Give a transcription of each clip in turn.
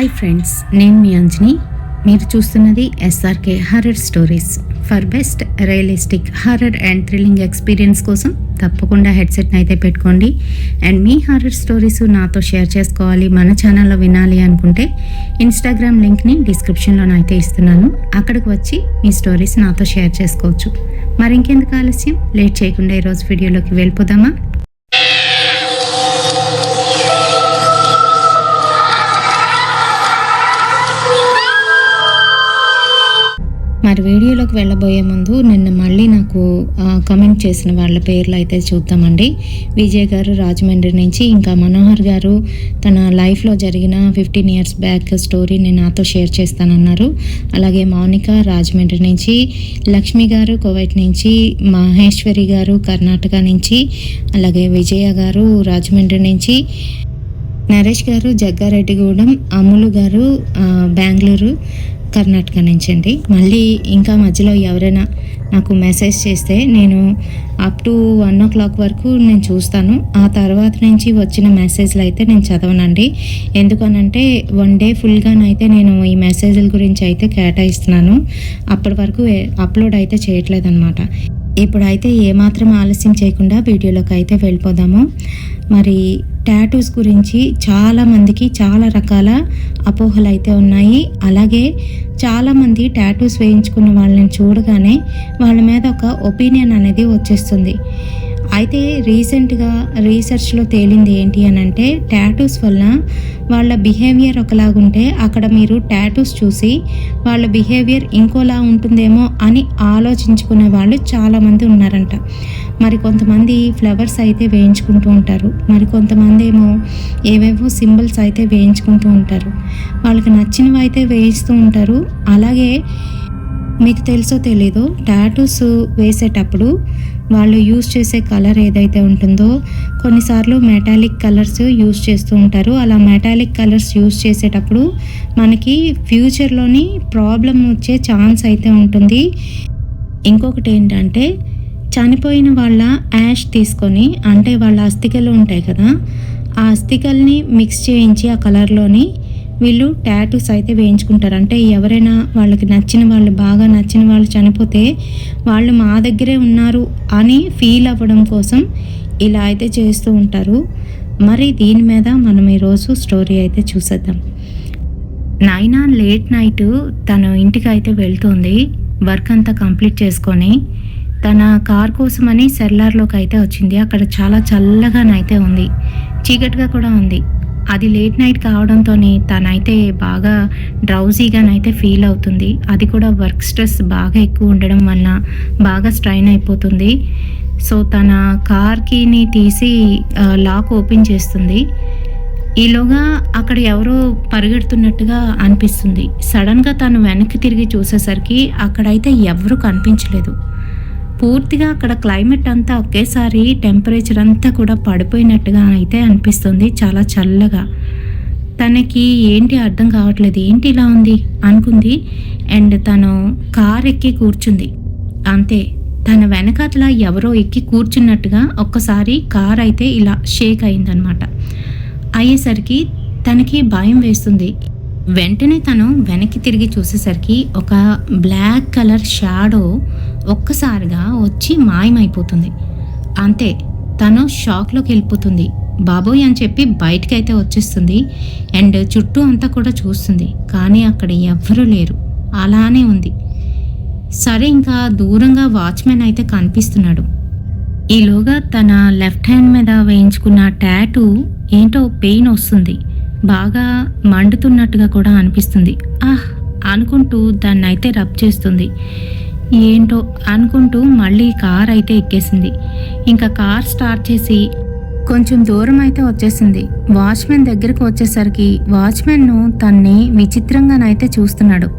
Hi friends, నేను మీ అంజని. మీరు చూస్తున్నది SRK horror stories. For best realistic horror and thrilling experience కోసం తప్పకుండా హెడ్సెట్ని అయితే పెట్టుకోండి. అండ్ మీ హర్రర్ స్టోరీస్ నాతో షేర్ చేసుకోవాలి, మన ఛానల్లో వినాలి అనుకుంటే ఇన్స్టాగ్రామ్ లింక్ని డిస్క్రిప్షన్లోనైతే ఇస్తున్నాను. అక్కడికి వచ్చి మీ స్టోరీస్ నాతో షేర్ చేసుకోవచ్చు. మరి ఇంకెందుకు ఆలస్యం, లేట్ చేయకుండా ఈరోజు వీడియోలోకి వెళ్ళిపోదామా? మరి వీడియోలోకి వెళ్ళబోయే ముందు నిన్న మళ్ళీ నాకు కమెంట్ చేసిన వాళ్ళ పేర్లు అయితే చూద్దామండి. విజయ్ గారు రాజమండ్రి నుంచి, ఇంకా మనోహర్ గారు తన లైఫ్లో జరిగిన 15 years బ్యాక్ స్టోరీని నాతో షేర్ చేస్తానన్నారు. అలాగే మౌనిక రాజమండ్రి నుంచి, లక్ష్మి గారు కువైట్ నుంచి, మహేశ్వరి గారు కర్ణాటక నుంచి, అలాగే విజయ గారు రాజమండ్రి నుంచి, నరేష్ గారు జగ్గారెడ్డిగూడెం, అమ్ములు గారు బెంగళూరు కర్ణాటక నుంచి అండి. మళ్ళీ ఇంకా మధ్యలో ఎవరైనా నాకు మెసేజ్ చేస్తే నేను అప్ టు 1 o'clock వరకు నేను చూస్తాను. ఆ తర్వాత నుంచి వచ్చిన మెసేజ్లు అయితే నేను చదవనండి. ఎందుకనంటే 1 day ఫుల్గానైతే నేను ఈ మెసేజ్ల గురించి అయితే కేటాయిస్తున్నాను. అప్పటి వరకు అప్లోడ్ అయితే చేయట్లేదన్నమాట. ఇప్పుడైతే ఏమాత్రం ఆలస్యం చేయకుండా వీడియోలోకి అయితే వెళ్ళిపోదాము. మరి టాటూస్ గురించి చాలామందికి చాలా రకాల అపోహలు అయితే ఉన్నాయి. అలాగే చాలామంది టాటూస్ వేయించుకున్న వాళ్ళని చూడగానే వాళ్ళ మీద ఒక ఒపీనియన్ అనేది వచ్చేస్తుంది. అయితే రీసెంట్గా రీసెర్చ్లో తేలింది ఏంటి అని అంటే, టాటూస్ వల్ల వాళ్ళ బిహేవియర్ ఒకలాగుంటే అక్కడ మీరు టాటూస్ చూసి వాళ్ళ బిహేవియర్ ఇంకోలా ఉంటుందేమో అని ఆలోచించుకునే వాళ్ళు చాలామంది ఉన్నారంట. మరి కొంతమంది ఫ్లవర్స్ అయితే వేయించుకుంటూ ఉంటారు, మరి కొంతమంది ఏమో ఏవేవో సింబల్స్ అయితే వేయించుకుంటూ ఉంటారు. వాళ్ళకి నచ్చినవి అయితే వేయిస్తూ ఉంటారు. అలాగే మీకు తెలుసో తెలీదో, టాటూస్ వేసేటప్పుడు వాళ్ళు యూజ్ చేసే కలర్ ఏదైతే ఉంటుందో, కొన్నిసార్లు మెటాలిక్ కలర్స్ యూజ్ చేస్తూ ఉంటారు. అలా మెటాలిక్ కలర్స్ యూజ్ చేసేటప్పుడు మనకి ఫ్యూచర్లోని ప్రాబ్లం వచ్చే ఛాన్స్ అయితే ఉంటుంది. ఇంకొకటి ఏంటంటే, చనిపోయిన వాళ్ళ యాష్ తీసుకొని, అంటే వాళ్ళ అస్థికలు ఉంటాయి కదా, ఆ అస్థికల్ని మిక్స్ చేయించి ఆ కలర్లోని వీళ్ళు టాటూస్ అయితే వేయించుకుంటారు. అంటే ఎవరైనా వాళ్ళకి నచ్చిన వాళ్ళు, బాగా నచ్చిన వాళ్ళు చనిపోతే వాళ్ళు మా దగ్గరే ఉన్నారు అని ఫీల్ అవ్వడం కోసం ఇలా అయితే చేస్తూ ఉంటారు. మరి దీని మీద మనం ఈరోజు స్టోరీ అయితే చూసేద్దాం. నైనా లేట్ నైట్ తన ఇంటికి అయితే వెళ్తుంది. వర్క్ అంతా కంప్లీట్ చేసుకొని తన కార్ కోసమని సెల్లార్లోకి అయితే వచ్చింది. అక్కడ చాలా చల్లగానైతే ఉంది, చీకటిగా కూడా ఉంది. అది లేట్ నైట్ కావడంతో తనైతే బాగా డ్రౌజీగానైతే ఫీల్ అవుతుంది. అది కూడా వర్క్ స్ట్రెస్ బాగా ఎక్కువ ఉండడం వల్ల బాగా స్ట్రైన్ అయిపోతుంది. సో తన కార్ కీని తీసి లాక్ ఓపెన్ చేస్తుంది. ఈలోగా అక్కడ ఎవరో పరిగెడుతున్నట్టుగా అనిపిస్తుంది. సడన్గా తను వెనక్కి తిరిగి చూసేసరికి అక్కడైతే ఎవరూ కనిపించలేదు. పూర్తిగా అక్కడ క్లైమేట్ అంతా ఒకేసారి టెంపరేచర్ అంతా కూడా పడిపోయినట్టుగా అయితే అనిపిస్తుంది, చాలా చల్లగా. తనకి ఏంటి అర్థం కావట్లేదు, ఏంటి ఇలా ఉంది అనుకుంది. అండ్ తను కార్ ఎక్కి కూర్చుంది. అంతే, తన వెనకాతల ఎవరో ఎక్కి కూర్చున్నట్టుగా ఒక్కసారి కార్ అయితే ఇలా షేక్ అయిందనమాట. అయ్యేసరికి తనకి భయం వేస్తుంది. వెంటనే తను వెనక్కి తిరిగి చూసేసరికి ఒక బ్లాక్ కలర్ షాడో ఒక్కసారిగా వచ్చి మాయమైపోతుంది. అంతే, తను షాక్లోకి వెళ్ళిపోతుంది. బాబోయ్ అని చెప్పి బయటకైతే వచ్చేస్తుంది. అండ్ చుట్టూ అంతా కూడా చూస్తుంది, కానీ అక్కడ ఎవ్వరూ లేరు, అలానే ఉంది. సరే, ఇంకా దూరంగా వాచ్మెన్ అయితే కనిపిస్తున్నాడు. ఈలోగా తన లెఫ్ట్ హ్యాండ్ మీద వేయించుకున్న టాటూ ఏంటో పెయిన్ వస్తుంది, బాగా మండుతున్నట్టుగా కూడా అనిపిస్తుంది. అనుకుంటూ దాన్ని అయితే రబ్ చేస్తుంది. ఏంటో అనుకుంటూ మళ్ళీ కార్ అయితే ఎక్కేసింది. ఇంకా కార్ స్టార్ట్ చేసి కొంచెం దూరం అయితే వచ్చేసింది. వాచ్మెన్ దగ్గరకు వచ్చేసరికి వాచ్మెన్ తన్ని విచిత్రంగానైతే చూస్తున్నాడు.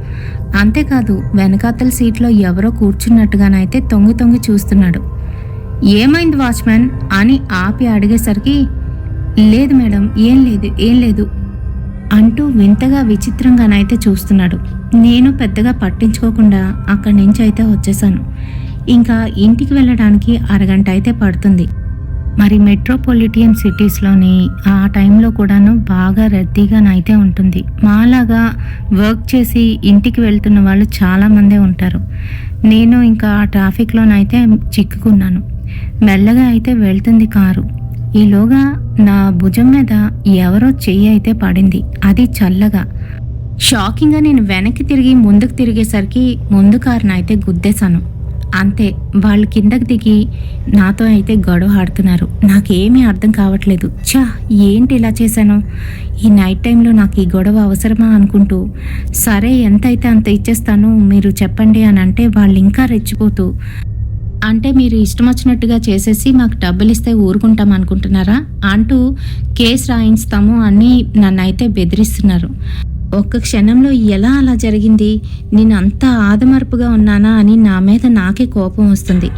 అంతేకాదు, వెనకాతల సీట్లో ఎవరో కూర్చున్నట్టుగానైతే తొంగి తొంగి చూస్తున్నాడు. ఏమైంది వాచ్మెన్ అని ఆపి అడిగేసరికి, లేదు మేడం, ఏం లేదు అంటూ వింతగా విచిత్రంగానైతే చూస్తున్నాడు. నేను పెద్దగా పట్టించుకోకుండా అక్కడి నుంచి అయితే వచ్చేసాను. ఇంకా ఇంటికి వెళ్ళడానికి 1 గంట అయితే పడుతుంది. మరి మెట్రోపాలిటన్ సిటీస్లోని ఆ టైంలో కూడాను బాగా రద్దీగానైతే ఉంటుంది. మాలాగా వర్క్ చేసి ఇంటికి వెళ్తున్న వాళ్ళు చాలామందే ఉంటారు. నేను ఇంకా ఆ ట్రాఫిక్లోనైతే చిక్కుకున్నాను. మెల్లగా అయితే వెళ్తుంది కారు. ఈలోగా నా భుజం మీద ఎవరో చెయ్యి అయితే పడింది. అది చల్లగా. షాకింగ్గా నేను వెనక్కి తిరిగి ముందుకు తిరిగేసరికి ముందు కారునైతే గుద్దేశాను. అంతే, వాళ్ళు కిందకి దిగి నాతో అయితే గొడవ ఆడుతున్నారు. నాకేమీ అర్థం కావట్లేదు. ఏంటి ఇలా చేశాను? ఈ నైట్ టైంలో నాకు ఈ గొడవ అవసరమా అనుకుంటూ, సరే ఎంతైతే అంత ఇచ్చేస్తాను మీరు చెప్పండి అని అంటే వాళ్ళు ఇంకా రెచ్చిపోతూ, అంటే మీరు ఇష్టం వచ్చినట్టుగా చేసేసి మాకు డబ్బులు ఇస్తే ఊరుకుంటాం అనుకుంటున్నారా అంటూ కేసు రాయించుతాము అని నన్నైతే బెదిరిస్తున్నారు. ఒక్క క్షణంలో ఎలా అలా జరిగింది? నేను అంత ఆదమర్పుగా ఉన్నానా అని నా మీద నాకే కోపం వస్తుంది.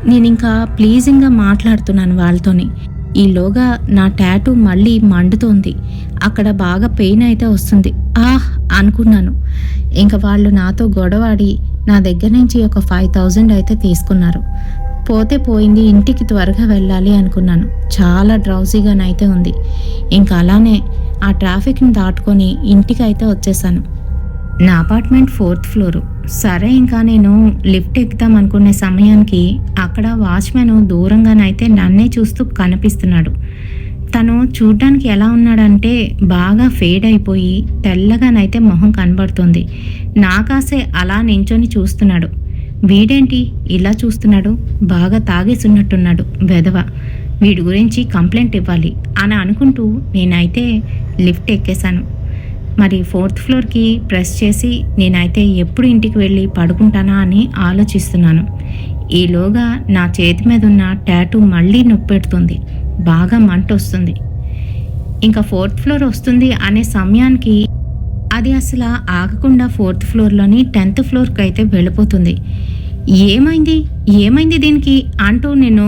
నేను ఇంకా ప్లీజింగ్గా మాట్లాడుతున్నాను వాళ్ళతోని. ఈలోగా నా టాటూ మళ్ళీ మండుతోంది. అక్కడ బాగా పెయిన్ అయితే వస్తుంది. అనుకున్నాను. ఇంకా వాళ్ళు నాతో గొడవాడి నా దగ్గర నుంచి ఒక 5,000 అయితే తీసుకున్నారు. పోతే పోయింది, ఇంటికి త్వరగా వెళ్ళాలి అనుకున్నాను. చాలా డ్రౌజీగానైతే ఉంది. ఇంకా అలానే ఆ ట్రాఫిక్ని దాటుకొని ఇంటికి అయితే వచ్చేసాను. నా అపార్ట్మెంట్ 4th ఫ్లోరు. సరే ఇంకా నేను లిఫ్ట్ ఎక్కుదాం అనుకునే సమయానికి అక్కడ వాచ్మెన్ దూరంగానైతే నన్నే చూస్తూ కనిపిస్తున్నాడు. తను చూడ్డానికి ఎలా ఉన్నాడంటే బాగా ఫేడ్ అయిపోయి తెల్లగానైతే మొహం కనబడుతుంది. నాకాసే అలా నించొని చూస్తున్నాడు. వీడేంటి ఇలా చూస్తున్నాడు? బాగా తాగేసున్నట్టున్నాడు వెధవ. వీడి గురించి కంప్లైంట్ ఇవ్వాలి అని అనుకుంటూ నేనైతే లిఫ్ట్ ఎక్కేశాను. మరి 4th ఫ్లోర్కి ప్రెస్ చేసి నేనైతే ఎప్పుడు ఇంటికి వెళ్ళి పడుకుంటానా అని ఆలోచిస్తున్నాను. ఈలోగా నా చేతి మీద ఉన్న టాటూ మళ్ళీ నొప్పెడుతుంది. బాగా మంట వస్తుంది. ఇంకా 4th ఫ్లోర్ వస్తుంది అనే సమయానికి అది అసలు ఆగకుండా 4th ఫ్లోర్లోని 10th ఫ్లోర్కి అయితే వెళ్ళిపోతుంది. ఏమైంది దీనికి అంటూ నేను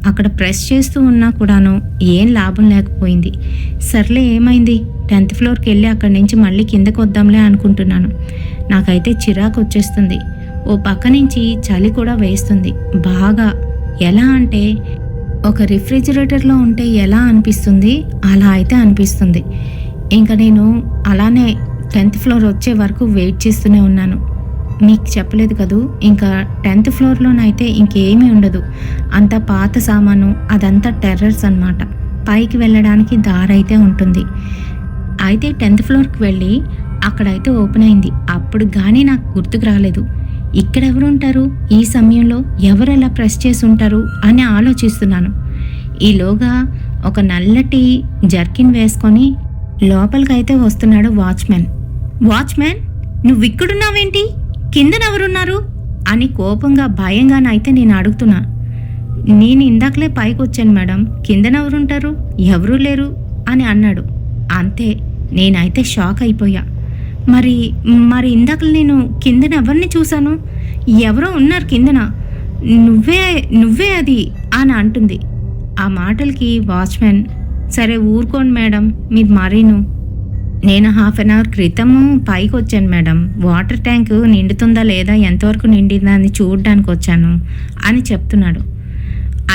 అక్కడ ప్రెస్ చేస్తూ ఉన్నా కూడాను ఏం లాభం లేకపోయింది. సర్లే ఏమైంది, 10th ఫ్లోర్కి వెళ్ళి అక్కడి నుంచి మళ్ళీ కిందకు వద్దాంలే అనుకుంటున్నాను. నాకైతే చిరాకు వచ్చేస్తుంది. ఓ పక్క నుంచి చలి కూడా వేస్తుంది బాగా. ఎలా అంటే ఒక రిఫ్రిజిరేటర్లో ఉంటే ఎలా అనిపిస్తుంది అలా అయితే అనిపిస్తుంది. ఇంకా నేను అలానే 10th ఫ్లోర్ వచ్చే వరకు వెయిట్ చేస్తూనే ఉన్నాను. మీకు చెప్పలేదు కదూ, ఇంకా 10th ఫ్లోర్లోనైతే ఇంకేమీ ఉండదు. అంతా పాత సామాను, అదంతా టెర్రర్స్ అన్నమాట. పైకి వెళ్ళడానికి దారైతే ఉంటుంది. అయితే 10th ఫ్లోర్కి వెళ్ళి అక్కడైతే ఓపెన్ అయింది. అప్పుడు కానీ నాకు గుర్తుకు రాలేదు. ఇక్కడెవరు ఉంటారు ఈ సమయంలో, ఎవరు ఎలా ప్రెస్ చేసి ఉంటారు అని ఆలోచిస్తున్నాను. ఈలోగా ఒక నల్లటి జర్కిన్ వేసుకొని లోపలికైతే వస్తున్నాడు వాచ్మెన్. వాచ్మెన్, నువ్వు ఇక్కడున్నావేంటి? కిందనెవరున్నారు అని కోపంగా భయంగానైతే నేను అడుగుతున్నా. నేను ఇందాకలే పైకి వచ్చాను మేడం, కిందనెవరుంటారు, ఎవరూ లేరు అని అన్నాడు. అంతే, నేనైతే షాక్ అయిపోయా. మరి ఇందాకలు నేను కిందన ఎవరిని చూశాను? ఎవరో ఉన్నారు కిందన, నువ్వే అది అని అంటుంది. ఆ మాటలకి వాచ్మెన్, సరే ఊరుకోండి మేడం మీరు మరీను. నేను 1/2 అవర్ క్రితము పైకి వచ్చాను మేడం, వాటర్ ట్యాంక్ నిండుతుందా లేదా, ఎంతవరకు నిండిందా అని చూడడానికి వచ్చాను అని చెప్తున్నాడు.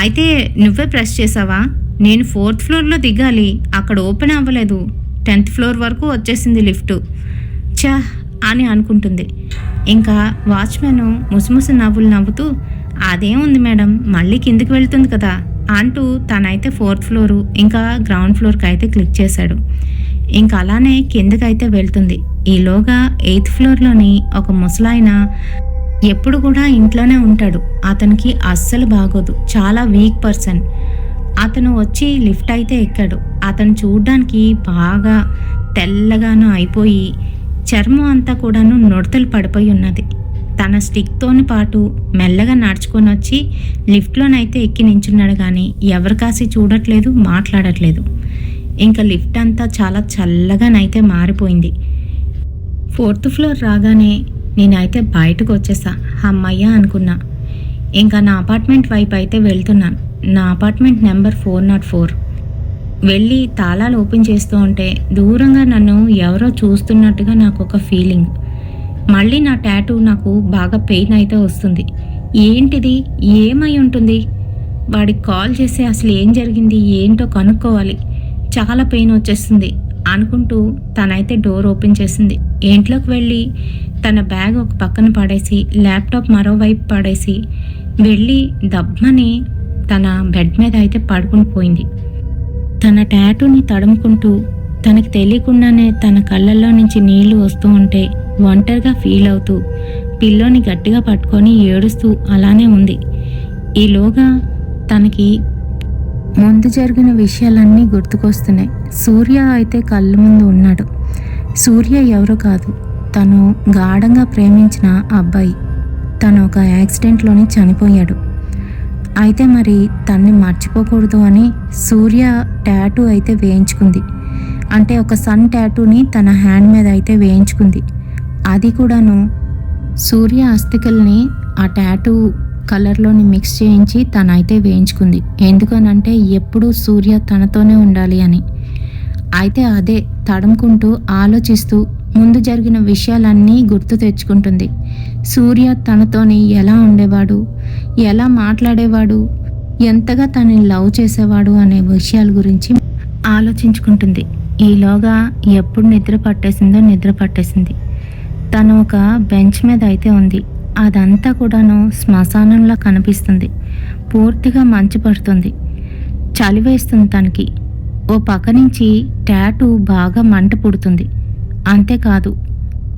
అయితే నువ్వే ప్రెస్ చేసావా? నేను 4th ఫ్లోర్లో దిగాలి, అక్కడ ఓపెన్ అవ్వలేదు. 10th ఫ్లోర్ వరకు వచ్చేసింది లిఫ్ట్ అని అనుకుంటుంది. ఇంకా వాచ్మెన్ ముసిముసి నవ్వులు నవ్వుతూ, అదేముంది మేడం, మళ్ళీ కిందికి వెళ్తుంది కదా అంటూ తనైతే 4th ఫ్లోరు ఇంకా గ్రౌండ్ ఫ్లోర్కి అయితే క్లిక్ చేశాడు. ఇంకా అలానే కిందకైతే వెళ్తుంది. ఈలోగా 8th ఫ్లోర్లోని ఒక ముసలాయన ఎప్పుడు కూడా ఇంట్లోనే ఉంటాడు. అతనికి అస్సలు బాగోదు, చాలా వీక్ పర్సన్. అతను వచ్చి లిఫ్ట్ అయితే ఎక్కాడు. అతను చూడ్డానికి బాగా తెల్లగాను అయిపోయి చర్మం అంతా కూడాను నుడతలు పడిపోయి ఉన్నది. తన స్టిక్తోని పాటు మెల్లగా నడుచుకొని వచ్చి లిఫ్ట్లోనైతే ఎక్కి నించున్నాడు. కానీ ఎవరి కాసి చూడట్లేదు, మాట్లాడట్లేదు. ఇంకా లిఫ్ట్ అంతా చాలా చల్లగానైతే మారిపోయింది. 4th ఫ్లోర్ రాగానే నేనైతే బయటకు వచ్చేసా. అమ్మయ్య అనుకున్నా. ఇంకా నా అపార్ట్మెంట్ వైపు అయితే వెళ్తున్నాను. నా అపార్ట్మెంట్ నెంబర్ 404. వెళ్ళి తాళాలు ఓపెన్ చేస్తూ ఉంటే దూరంగా నన్ను ఎవరో చూస్తున్నట్టుగా నాకు ఒక ఫీలింగ్. మళ్ళీ నా టాటూ నాకు బాగా పెయిన్ అయితే వస్తుంది. ఏంటిది, ఏమై ఉంటుంది? వాడికి కాల్ చేసి అసలు ఏం జరిగింది ఏంటో కనుక్కోవాలి, చాలా పెయిన్ వచ్చేస్తుంది అనుకుంటూ తనైతే డోర్ ఓపెన్ చేసింది. ఇంట్లోకి వెళ్ళి తన బ్యాగ్ ఒక పక్కన పడేసి ల్యాప్టాప్ మరోవైపు పడేసి వెళ్ళి దబ్బని తన బెడ్ మీద అయితే పడుకుని పోయింది. తన టాటూని తడుముకుంటూ తనకి తెలియకుండానే తన కళ్ళల్లో నుంచి నీళ్లు వస్తూ ఉంటే ఒంటరిగా ఫీల్ అవుతూ పిల్లోని గట్టిగా పట్టుకొని ఏడుస్తూ అలానే ఉంది. ఈలోగా తనకి ముందు జరిగిన విషయాలన్నీ గుర్తుకొస్తున్నాయి. సూర్య అయితే కళ్ళ ముందు ఉన్నాడు. సూర్య ఎవరో కాదు, తను గాఢంగా ప్రేమించిన అబ్బాయి. తను ఒక యాక్సిడెంట్లోనే చనిపోయాడు. అయితే మరి తన్ని మర్చిపోకూడదు అని సూర్య టాటూ అయితే వేయించుకుంది. అంటే ఒక సన్ టాటూని తన హ్యాండ్ మీద అయితే వేయించుకుంది. అది కూడాను సూర్య అస్థికల్ని ఆ టాటూ కలర్లోని మిక్స్ చేయించి తనైతే వేయించుకుంది. ఎందుకనంటే ఎప్పుడూ సూర్య తనతోనే ఉండాలి అని. అయితే అదే తడుముకుంటూ ఆలోచిస్తూ ముందు జరిగిన విషయాలన్నీ గుర్తు తెచ్చుకుంటుంది. సూర్య తనతోని ఎలా ఉండేవాడు, ఎలా మాట్లాడేవాడు, ఎంతగా తనని లవ్ చేసేవాడు అనే విషయాల గురించి ఆలోచించుకుంటుంది. ఈలోగా ఎప్పుడు నిద్ర పట్టేసింది. తను ఒక బెంచ్ మీద అయితే ఉంది. అదంతా కూడాను శ్మశానంలా కనిపిస్తుంది. పూర్తిగా మంచు పడుతుంది, చలి వేస్తుంది తనకి. ఓ పక్క నుంచి టాటూ బాగా మంట పుడుతుంది. అంతేకాదు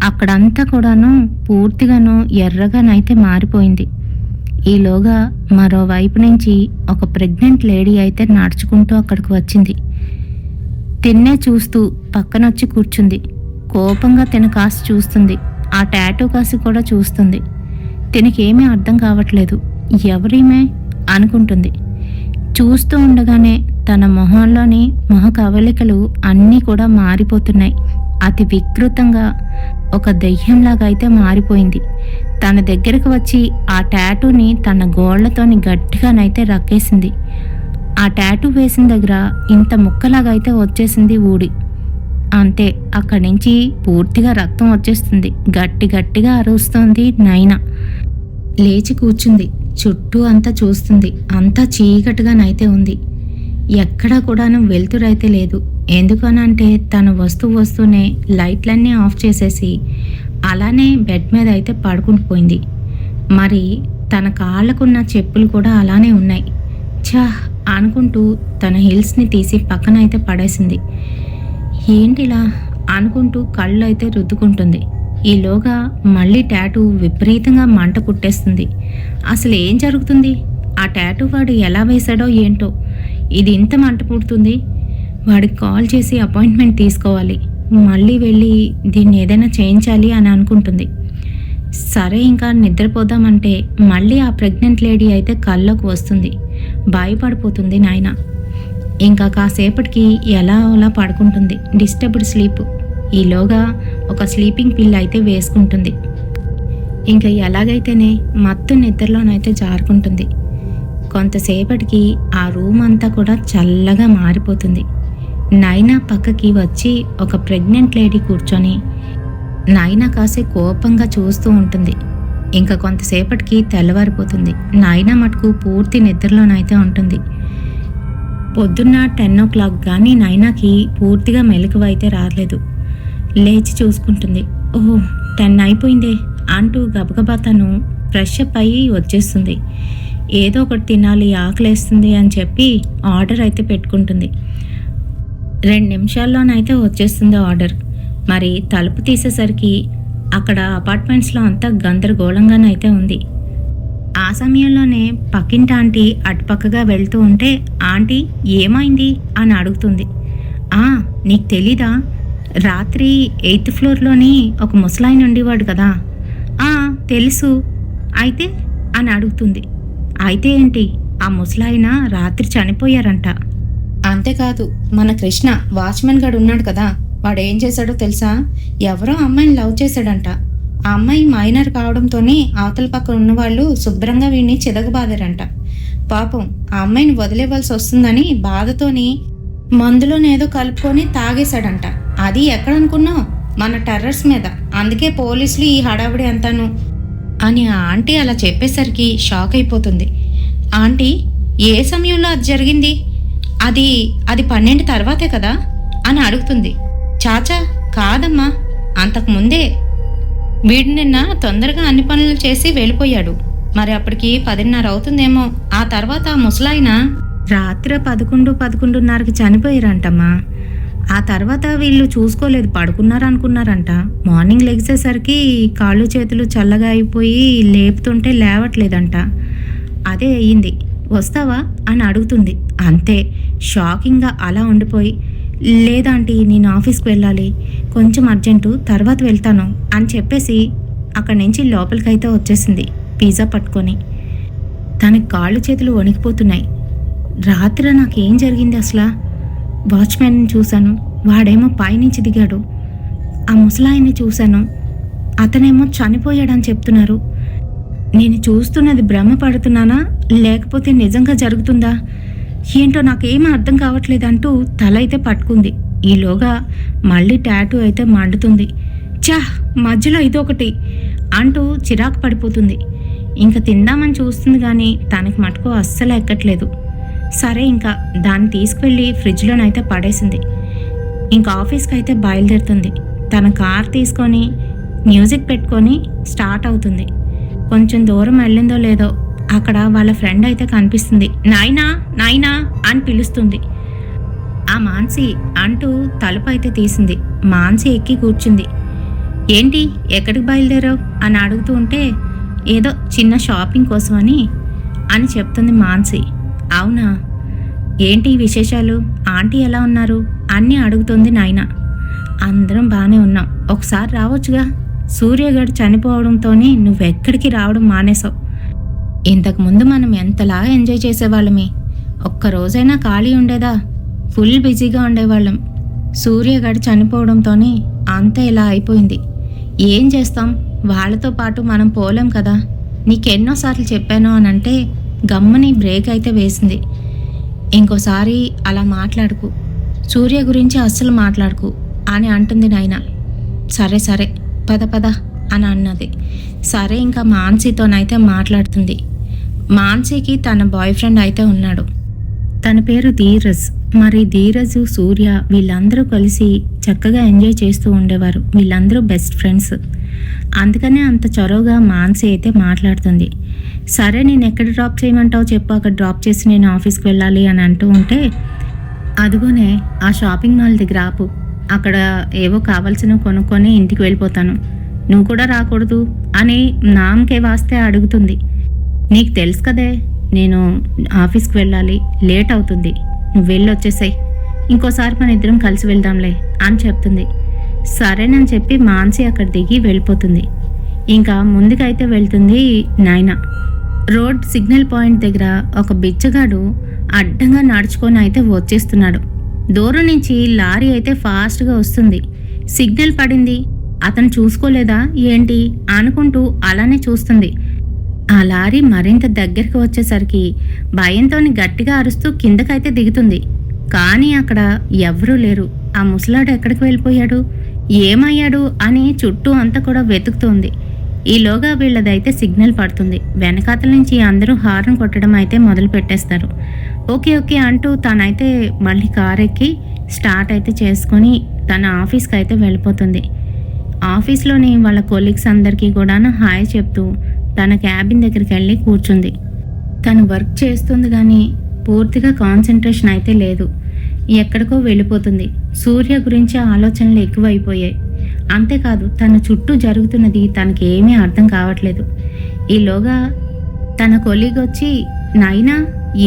అక్కడంతా కూడాను పూర్తిగాను ఎర్రగానైతే మారిపోయింది. ఈలోగా మరోవైపు నుంచి ఒక ప్రెగ్నెంట్ లేడీ అయితే నడుచుకుంటూ అక్కడికి వచ్చింది. తిన్నే చూస్తూ పక్కనొచ్చి కూర్చుంది. కోపంగా తిన కాసి చూస్తుంది. ఆ టాటూ కాసి కూడా చూస్తుంది. తినకేమీ అర్థం కావట్లేదు, ఎవరీమే అనుకుంటుంది. చూస్తూ ఉండగానే తన మొహంలోని మొహ కవలికలు అన్నీ కూడా మారిపోతున్నాయి. అతి వికృతంగా ఒక దెయ్యంలాగా అయితే మారిపోయింది. తన దగ్గరకు వచ్చి ఆ టాటూని తన గోళ్లతోని గట్టిగానైతే రక్కేసింది. ఆ టాటూ వేసిన దగ్గర ఇంత ముక్కలాగా అయితే వచ్చేసింది ఊడి. అంతే, అక్కడి నుంచి పూర్తిగా రక్తం వచ్చేస్తుంది. గట్టిగా అరుస్తోంది నైనా. లేచి కూర్చుంది. చుట్టూ అంతా చూస్తుంది. అంతా చీకటిగానైతే ఉంది. ఎక్కడా కూడాను వెలుతురైతే లేదు. ఎందుకనంటే తను వస్తూనే లైట్లన్నీ ఆఫ్ చేసేసి అలానే బెడ్ మీద అయితే పడుకుని పోయింది. మరి తన కాళ్ళకున్న చెప్పులు కూడా అలానే ఉన్నాయి. అనుకుంటూ తన హీల్స్ని తీసి పక్కన అయితే పడేసింది. ఏంటిలా అనుకుంటూ కళ్ళు అయితే రుద్దుకుంటుంది. ఈలోగా మళ్ళీ టాటూ విపరీతంగా మంట పుట్టేస్తుంది. అసలు ఏం జరుగుతుంది? ఆ టాటూ వాడు ఎలా వేశాడో ఏంటో ఇది ఇంత మంట పుడుతుంది. వాడికి కాల్ చేసి అపాయింట్మెంట్ తీసుకోవాలి, మళ్ళీ వెళ్ళి దీన్ని ఏదైనా చేయించాలి అని అనుకుంటుంది. సరే ఇంకా నిద్రపోదామంటే మళ్ళీ ఆ ప్రెగ్నెంట్ లేడీ అయితే కల్లోకి వస్తుంది. భయపడిపోతుంది నాయన. ఇంకా కాసేపటికి ఎలా అలా పడుకుంటుంది. Disturbed sleep. ఈలోగా ఒక స్లీపింగ్ పిల్ అయితే వేసుకుంటుంది. ఇంకా ఎలాగైతేనే మత్తు నిద్రలోనైతే జారుకుంటుంది. కొంతసేపటికి ఆ రూమ్ అంతా కూడా చల్లగా మారిపోతుంది. నైనా పక్కకి వచ్చి ఒక ప్రెగ్నెంట్ లేడీ కూర్చొని నైనా కాసే కోపంగా చూస్తూ ఉంటుంది. ఇంకా కొంతసేపటికి తెల్లవారిపోతుంది. నైనా మటుకు పూర్తి నిద్రలోనైతే ఉంటుంది. పొద్దున్న 10 o'clock కానీ నైనాకి పూర్తిగా మెలకువ అయితే రాలేదు. లేచి చూసుకుంటుంది. ఓహో 10 అయిపోయిందే అంటూ గబగబా తను ఫ్రెష్ అప్ అయ్యి వచ్చేస్తుంది. ఏదో ఒకటి తినాలి, ఆకలేస్తుంది అని చెప్పి ఆర్డర్ అయితే పెట్టుకుంటుంది. 2 నిమిషాల్లోనైతే వచ్చేస్తుంది ఆర్డర్. మరి తలుపు తీసేసరికి అక్కడ అపార్ట్మెంట్స్లో అంతా గందరగోళంగానైతే ఉంది. ఆ సమయంలోనే పక్కింటి ఆంటీ అటుపక్కగా వెళ్తూ ఉంటే ఆంటీ ఏమైంది అని అడుగుతుంది. నీకు తెలీదా, రాత్రి 8th floorలోని ఒక ముసలాయన ఉండేవాడు కదా. తెలుసు, అయితే అని అడుగుతుంది. అయితే ఏంటి, ఆ ముసలాయన రాత్రి చనిపోయారంట. అంతేకాదు మన కృష్ణ వాచ్మెన్ గాడు ఉన్నాడు కదా, వాడు ఏం చేశాడో తెలుసా? ఎవరో అమ్మాయిని లవ్ చేశాడంట. ఆ అమ్మాయి మైనర్ కావడంతోనే అవతల పక్కన ఉన్నవాళ్ళు శుభ్రంగా వీడిని చితకబాదారంట. పాపం ఆ అమ్మాయిని వదిలేవలసి వస్తుందని బాధతోని మందులోనేదో కలుపుకొని తాగేశాడంట. అది ఎక్కడనుకున్నావు? మన టెర్రస్ మీద. అందుకే పోలీసులు ఈ హడావిడి అంతాను అని ఆ ఆంటీ అలా చెప్పేసరికి షాక్ అయిపోతుంది. ఆంటీ ఏ సమయంలో అది జరిగింది? అది అది 12 తర్వాతే కదా అని అడుగుతుంది. చాచా కాదమ్మా, అంతకుముందే. వీడు నిన్న తొందరగా అన్ని పనులు చేసి వెళ్ళిపోయాడు. మరి అప్పటికి 10:30 అవుతుందేమో. ఆ తర్వాత ఆ ముసలాయన రాత్రి 11:30కి చనిపోయారంటమ్మా. ఆ తర్వాత వీళ్ళు చూసుకోలేదు, పడుకున్నారనుకున్నారంట. మార్నింగ్ లెగిసేసరికి కాళ్ళు చేతులు చల్లగా అయిపోయి లేపుతుంటే లేవట్లేదంట. అదే అయ్యింది. వస్తావా అని అడుగుతుంది. అంతే, షాకింగ్గా అలా ఉండిపోయి, లేదాంటీ నేను ఆఫీస్కి వెళ్ళాలి, కొంచెం అర్జెంటు, తర్వాత వెళ్తాను అని చెప్పేసి అక్కడి నుంచి లోపలికైతే వచ్చేసింది పిజ్జా పట్టుకొని. తనకి కాళ్ళు చేతులు వణికిపోతున్నాయి. రాత్రి నాకేం జరిగింది అసలు? వాచ్మెన్ని చూశాను, వాడేమో పైనుంచి దిగాడు. ఆ ముసలాయన్ని చూశాను, అతనేమో చనిపోయాడని చెప్తున్నారు. నేను చూస్తున్నది భ్రమ పడుతున్నానా లేకపోతే నిజంగా జరుగుతుందా ఏంటో నాకేమీ అర్థం కావట్లేదంటూ తల అయితే పట్టుకుంది. ఈలోగా మళ్ళీ టాటూ అయితే మండుతుంది. మధ్యలో ఇదొకటి అంటూ చిరాకు పడిపోతుంది. ఇంకా తిందామని చూస్తుంది కానీ తనకి మటుకు అస్సలు ఎక్కట్లేదు. సరే ఇంకా దాన్ని తీసుకువెళ్ళి ఫ్రిడ్జ్లోనైతే పడేసింది. ఇంకా ఆఫీస్కి అయితే బయలుదేరుతుంది. తన కార్ తీసుకొని మ్యూజిక్ పెట్టుకొని స్టార్ట్ అవుతుంది. కొంచెం దూరం వెళ్ళిందో లేదో అక్కడ వాళ్ళ ఫ్రెండ్ అయితే కనిపిస్తుంది. నాయనా నాయనా అని పిలుస్తుంది. ఆ మాన్సి అంటూ తలుపు అయితే తీసింది. మాన్సి ఎక్కి కూర్చుంది. ఏంటి, ఎక్కడికి బయలుదేరావు అని అడుగుతూ ఉంటే, ఏదో చిన్న షాపింగ్ కోసమని అని చెప్తుంది మాన్సి. అవునా, ఏంటి విశేషాలు, ఆంటీ ఎలా ఉన్నారు అన్నీ అడుగుతుంది నాయన. అందరం బాగానే ఉన్నాం, ఒకసారి రావచ్చుగా. సూర్యగాడు చనిపోవడంతోనే నువ్వెక్కడికి రావడం మానేసావు. ఇంతకుముందు మనం ఎంతలా ఎంజాయ్ చేసేవాళ్ళమే, ఒక్కరోజైనా ఖాళీ ఉండేదా? ఫుల్ బిజీగా ఉండేవాళ్ళం. సూర్యగాడు చనిపోవడంతోనే అంతా ఇలా అయిపోయింది. ఏం చేస్తాం, వాళ్ళతో పాటు మనం పోలేం కదా. నీకెన్నోసార్లు చెప్పాను అని అంటే గమ్మని బ్రేక్ అయితే వేసింది. ఇంకోసారి అలా మాట్లాడుకు, సూర్య గురించి అస్సలు మాట్లాడుకు అని అంటుంది నాయన. సరే సరే పద పద అని అన్నది. సరే ఇంకా మాన్సీతోనైతే మాట్లాడుతుంది. మాన్సీకి తన బాయ్ ఫ్రెండ్ అయితే ఉన్నాడు. తన పేరు ధీరజ్. మరి ధీరజ్, సూర్య వీళ్ళందరూ కలిసి చక్కగా ఎంజాయ్ చేస్తూ ఉండేవారు. వీళ్ళందరూ బెస్ట్ ఫ్రెండ్స్. అందుకనే అంత చొరవగా మాన్సీ అయితే మాట్లాడుతుంది. సరే నేను ఎక్కడ డ్రాప్ చేయమంటావు చెప్పు, అక్కడ డ్రాప్ చేసి నేను ఆఫీస్కి వెళ్ళాలి అని అంటూ ఉంటే, అదిగోనే ఆ షాపింగ్ మాల్ దగ్గర ఆపు, అక్కడ ఏవో కావాల్సినవి కొనుక్కొని ఇంటికి వెళ్ళిపోతాను, నువ్వు కూడా రాకూడదు అని నామకే వాస్తే అడుగుతుంది. నీకు తెలుసు కదే నేను ఆఫీస్కి వెళ్ళాలి, లేట్ అవుతుంది, నువ్వు వెళ్ళి వచ్చేసాయి, ఇంకోసారి మన ఇద్దరం కలిసి వెళ్దాంలే అని చెప్తుంది. సరేనని చెప్పి మాన్సి అక్కడ దిగి వెళ్ళిపోతుంది. ఇంకా ముందుకైతే వెళ్తుంది నాయన. రోడ్ సిగ్నల్ పాయింట్ దగ్గర ఒక బిచ్చగాడు అడ్డంగా నడుచుకొని అయితే వచ్చేస్తున్నాడు. దూరం నుంచి లారీ అయితే ఫాస్ట్గా వస్తుంది. సిగ్నల్ పడింది, అతను చూసుకోలేదా ఏంటి అనుకుంటూ అలానే చూస్తుంది. ఆ లారీ మరింత దగ్గరికి వచ్చేసరికి భయంతో గట్టిగా అరుస్తూ కిందకైతే దిగుతుంది. కానీ అక్కడ ఎవరూ లేరు. ఆ ముసలాడు ఎక్కడికి వెళ్ళిపోయాడు, ఏమయ్యాడు అని చుట్టూ అంతా కూడా వెతుకుతోంది. ఈలోగా వీళ్ళదైతే సిగ్నల్ పడుతుంది. వెనకాతల నుంచి అందరూ హార్న్ కొట్టడం అయితే మొదలు పెట్టేస్తారు. ఓకే ఓకే అంటూ తనైతే మళ్ళీ కార్ ఎక్కి స్టార్ట్ అయితే చేసుకొని తన ఆఫీస్కి అయితే వెళ్ళిపోతుంది. ఆఫీస్లోని వాళ్ళ కొలీగ్స్ అందరికీ కూడా హాయ్ చెప్తూ తన క్యాబిన్ దగ్గరికి వెళ్ళి కూర్చుంది. తను వర్క్ చేస్తుంది కానీ పూర్తిగా కాన్సన్ట్రేషన్ అయితే లేదు. ఎక్కడికో వెళ్ళిపోతుంది. సూర్య గురించి ఆలోచనలు ఎక్కువైపోయాయి. అంతేకాదు తన చుట్టూ జరుగుతున్నది తనకి ఏమీ అర్థం కావట్లేదు. ఈలోగా తన కొలీగ్ వచ్చి, నాయనా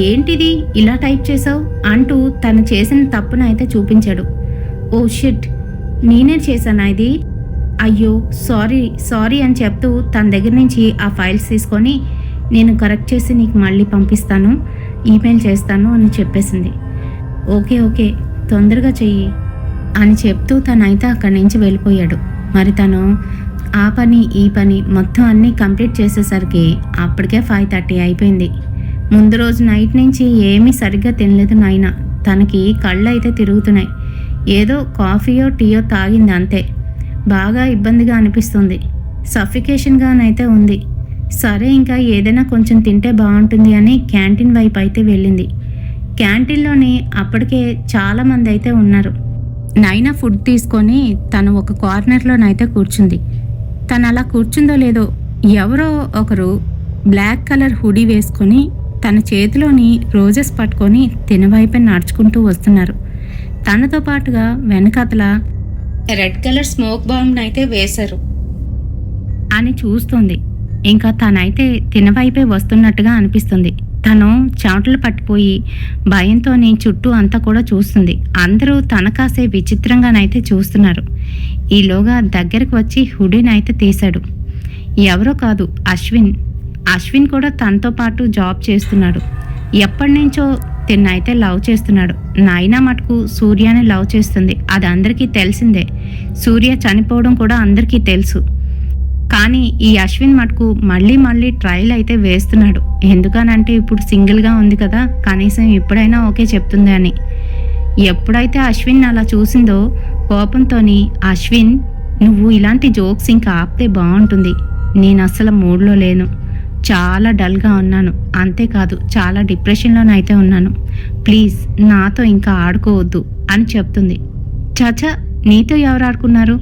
ఏంటిది ఇలా టైప్ చేసావు అంటూ తను చేసిన తప్పును అయితే చూపించాడు. ఓ షిట్, నేనే చేశానా ఇది? అయ్యో సారీ సారీ అని చెప్తూ తన దగ్గర నుంచి ఆ ఫైల్స్ తీసుకొని నేను కరెక్ట్ చేసి నీకు మళ్ళీ పంపిస్తాను, ఈమెయిల్ చేస్తాను అని చెప్పేసింది. ఓకే ఓకే తొందరగా చెయ్యి అని చెప్తూ తనైతే అక్కడి నుంచి వెళ్ళిపోయాడు. మరి తను ఆ పని ఈ పని మొత్తం అన్నీ కంప్లీట్ చేసేసరికి అప్పటికే 5:30 అయిపోయింది. ముందు రోజు నైట్ నుంచి ఏమీ సరిగ్గా తినలేదు నాయన. తనకి కళ్ళు అయితే తిరుగుతున్నాయి. ఏదో కాఫీయో టీయో తాగింది అంతే. బాగా ఇబ్బందిగా అనిపిస్తుంది, సఫికేషన్గానైతే ఉంది. సరే ఇంకా ఏదైనా కొంచెం తింటే బాగుంటుంది అని క్యాంటీన్ వైపు అయితే వెళ్ళింది. క్యాంటీన్లోని అప్పటికే చాలామంది అయితే ఉన్నారు. నైనా ఫుడ్ తీసుకొని తను ఒక కార్నర్లోనైతే కూర్చుంది. తను అలా కూర్చుందో లేదో ఎవరో ఒకరు బ్లాక్ కలర్ హుడీ వేసుకొని తన చేతిలోని రోజెస్ పట్టుకొని తినవైపే నడుచుకుంటూ వస్తున్నారు. తనతో పాటుగా వెనకతల రెడ్ కలర్ స్మోక్ బాంబ్ అయితే వేశారు అని చూస్తుంది. ఇంకా తనైతే తినవైపే వస్తున్నట్టుగా అనిపిస్తుంది. తను చెమటలు పట్టిపోయి భయంతో చుట్టూ అంతా కూడా చూస్తుంది. అందరూ తన కాసే విచిత్రంగానైతే చూస్తున్నారు. ఈలోగా దగ్గరకు వచ్చి హుడీనైతే తీశాడు. ఎవరో కాదు, అశ్విన్. అశ్విన్ కూడా తనతో పాటు జాబ్ చేస్తున్నాడు. ఎప్పటి నుంచో తిన్నైతే లవ్ చేస్తున్నాడు. నైనా మటుకు సూర్యని లవ్ చేస్తుంది. అది అందరికీ తెలిసిందే. సూర్య చనిపోవడం కూడా అందరికీ తెలుసు. కానీ ఈ అశ్విన్ మటుకు మళ్ళీ ట్రయల్ అయితే వేస్తున్నాడు. ఎందుకనంటే ఇప్పుడు సింగిల్గా ఉంది కదా, కనీసం ఇప్పుడైనా ఓకే చెప్తుంది అని. ఎప్పుడైతే అశ్విన్ అలా చూసిందో కోపంతోని, అశ్విన్ నువ్వు ఇలాంటి జోక్స్ ఇంకా ఆపితే బాగుంటుంది. నేను అస్సలు మూడ్లో లేను, చాలా డల్గా ఉన్నాను, అంతేకాదు చాలా డిప్రెషన్లోనైతే ఉన్నాను. ప్లీజ్ నాతో ఇంకా ఆడుకోవద్దు అని చెప్తుంది. చాచా, నీతో ఎవరు ఆడుకున్నారు?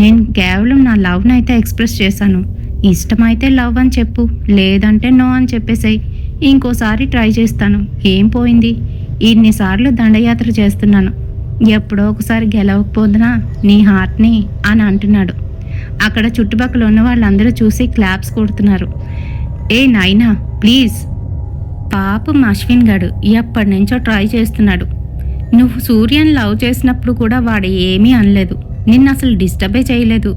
నేను కేవలం నా లవ్ని అయితే ఎక్స్ప్రెస్ చేశాను. ఇష్టమైతే లవ్ అని చెప్పు, లేదంటే నో అని చెప్పేసాయి. ఇంకోసారి ట్రై చేస్తాను. ఏం పోయింది? ఇన్నిసార్లు దండయాత్ర చేస్తున్నాను, ఎప్పుడో ఒకసారి గెలవకపోదునా నీ హార్ట్ని అని అంటున్నాడు. అక్కడ చుట్టుపక్కల ఉన్న వాళ్ళందరూ చూసి క్లాప్స్ కొడుతున్నారు. ఏ నైనా ప్లీజ్. పాపం అశ్విన్ గడు ఎప్పటి నుంచో ట్రై చేస్తున్నాడు. నువ్వు సూర్యని లవ్ చేసినప్పుడు కూడా వాడు ఏమీ అనలేదు, నిన్ను అసలు డిస్టర్బే చేయలేదు.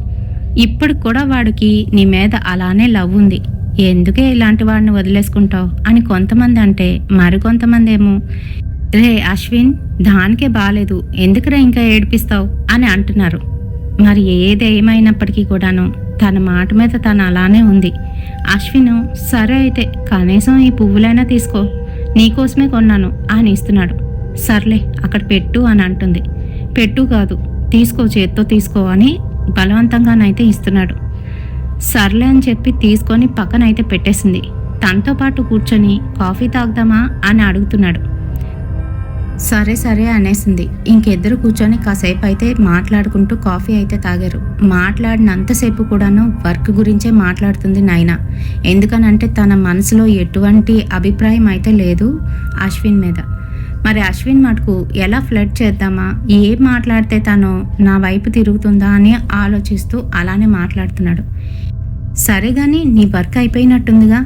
ఇప్పుడు కూడా వాడికి నీ మీద అలానే లవ్ ఉంది. ఎందుకే ఇలాంటి వాడిని వదిలేసుకుంటావు అని కొంతమంది అంటే, మరికొంతమంది ఏమో రే అశ్విన్ దానికే బాలేదు, ఎందుకురా ఇంకా ఏడిపిస్తావు అని అంటున్నారు. మరి ఏదేమైనప్పటికీ కూడాను తన మాట మీద తను అలానే ఉంది. అశ్విన్ సరే అయితే కనీసం ఈ పువ్వులైనా తీసుకో, నీకోసమే కొన్నాను అని ఇస్తున్నాడు. సర్లే అక్కడ పెట్టు అని అంటుంది. పెట్టు కాదు, తీసుకో, చేత్తో తీసుకో అని బలవంతంగానైతే ఇస్తున్నాడు. సర్లే అని చెప్పి తీసుకొని పక్కనైతే పెట్టేసింది. తనతో పాటు కూర్చొని కాఫీ తాగుదామా అని అడుగుతున్నాడు. సరే సరే అనేసింది. ఇంకిద్దరు కూర్చొని కాసేపు అయితే మాట్లాడుకుంటూ కాఫీ అయితే తాగారు. మాట్లాడినంతసేపు కూడాను వర్క్ గురించే మాట్లాడుతుంది నైనా. ఎందుకనంటే తన మనసులో ఎటువంటి అభిప్రాయం అయితే లేదు అశ్విన్ మీద. మరి అశ్విన్ మటుకు ఎలా ఫ్లర్ట్ చేద్దామా, ఏం మాట్లాడితే తను నా వైపు తిరుగుతుందా అని ఆలోచిస్తూ అలానే మాట్లాడుతున్నాడు. సరే కానీ నీ వర్క్ అయిపోయినట్టుందిగా,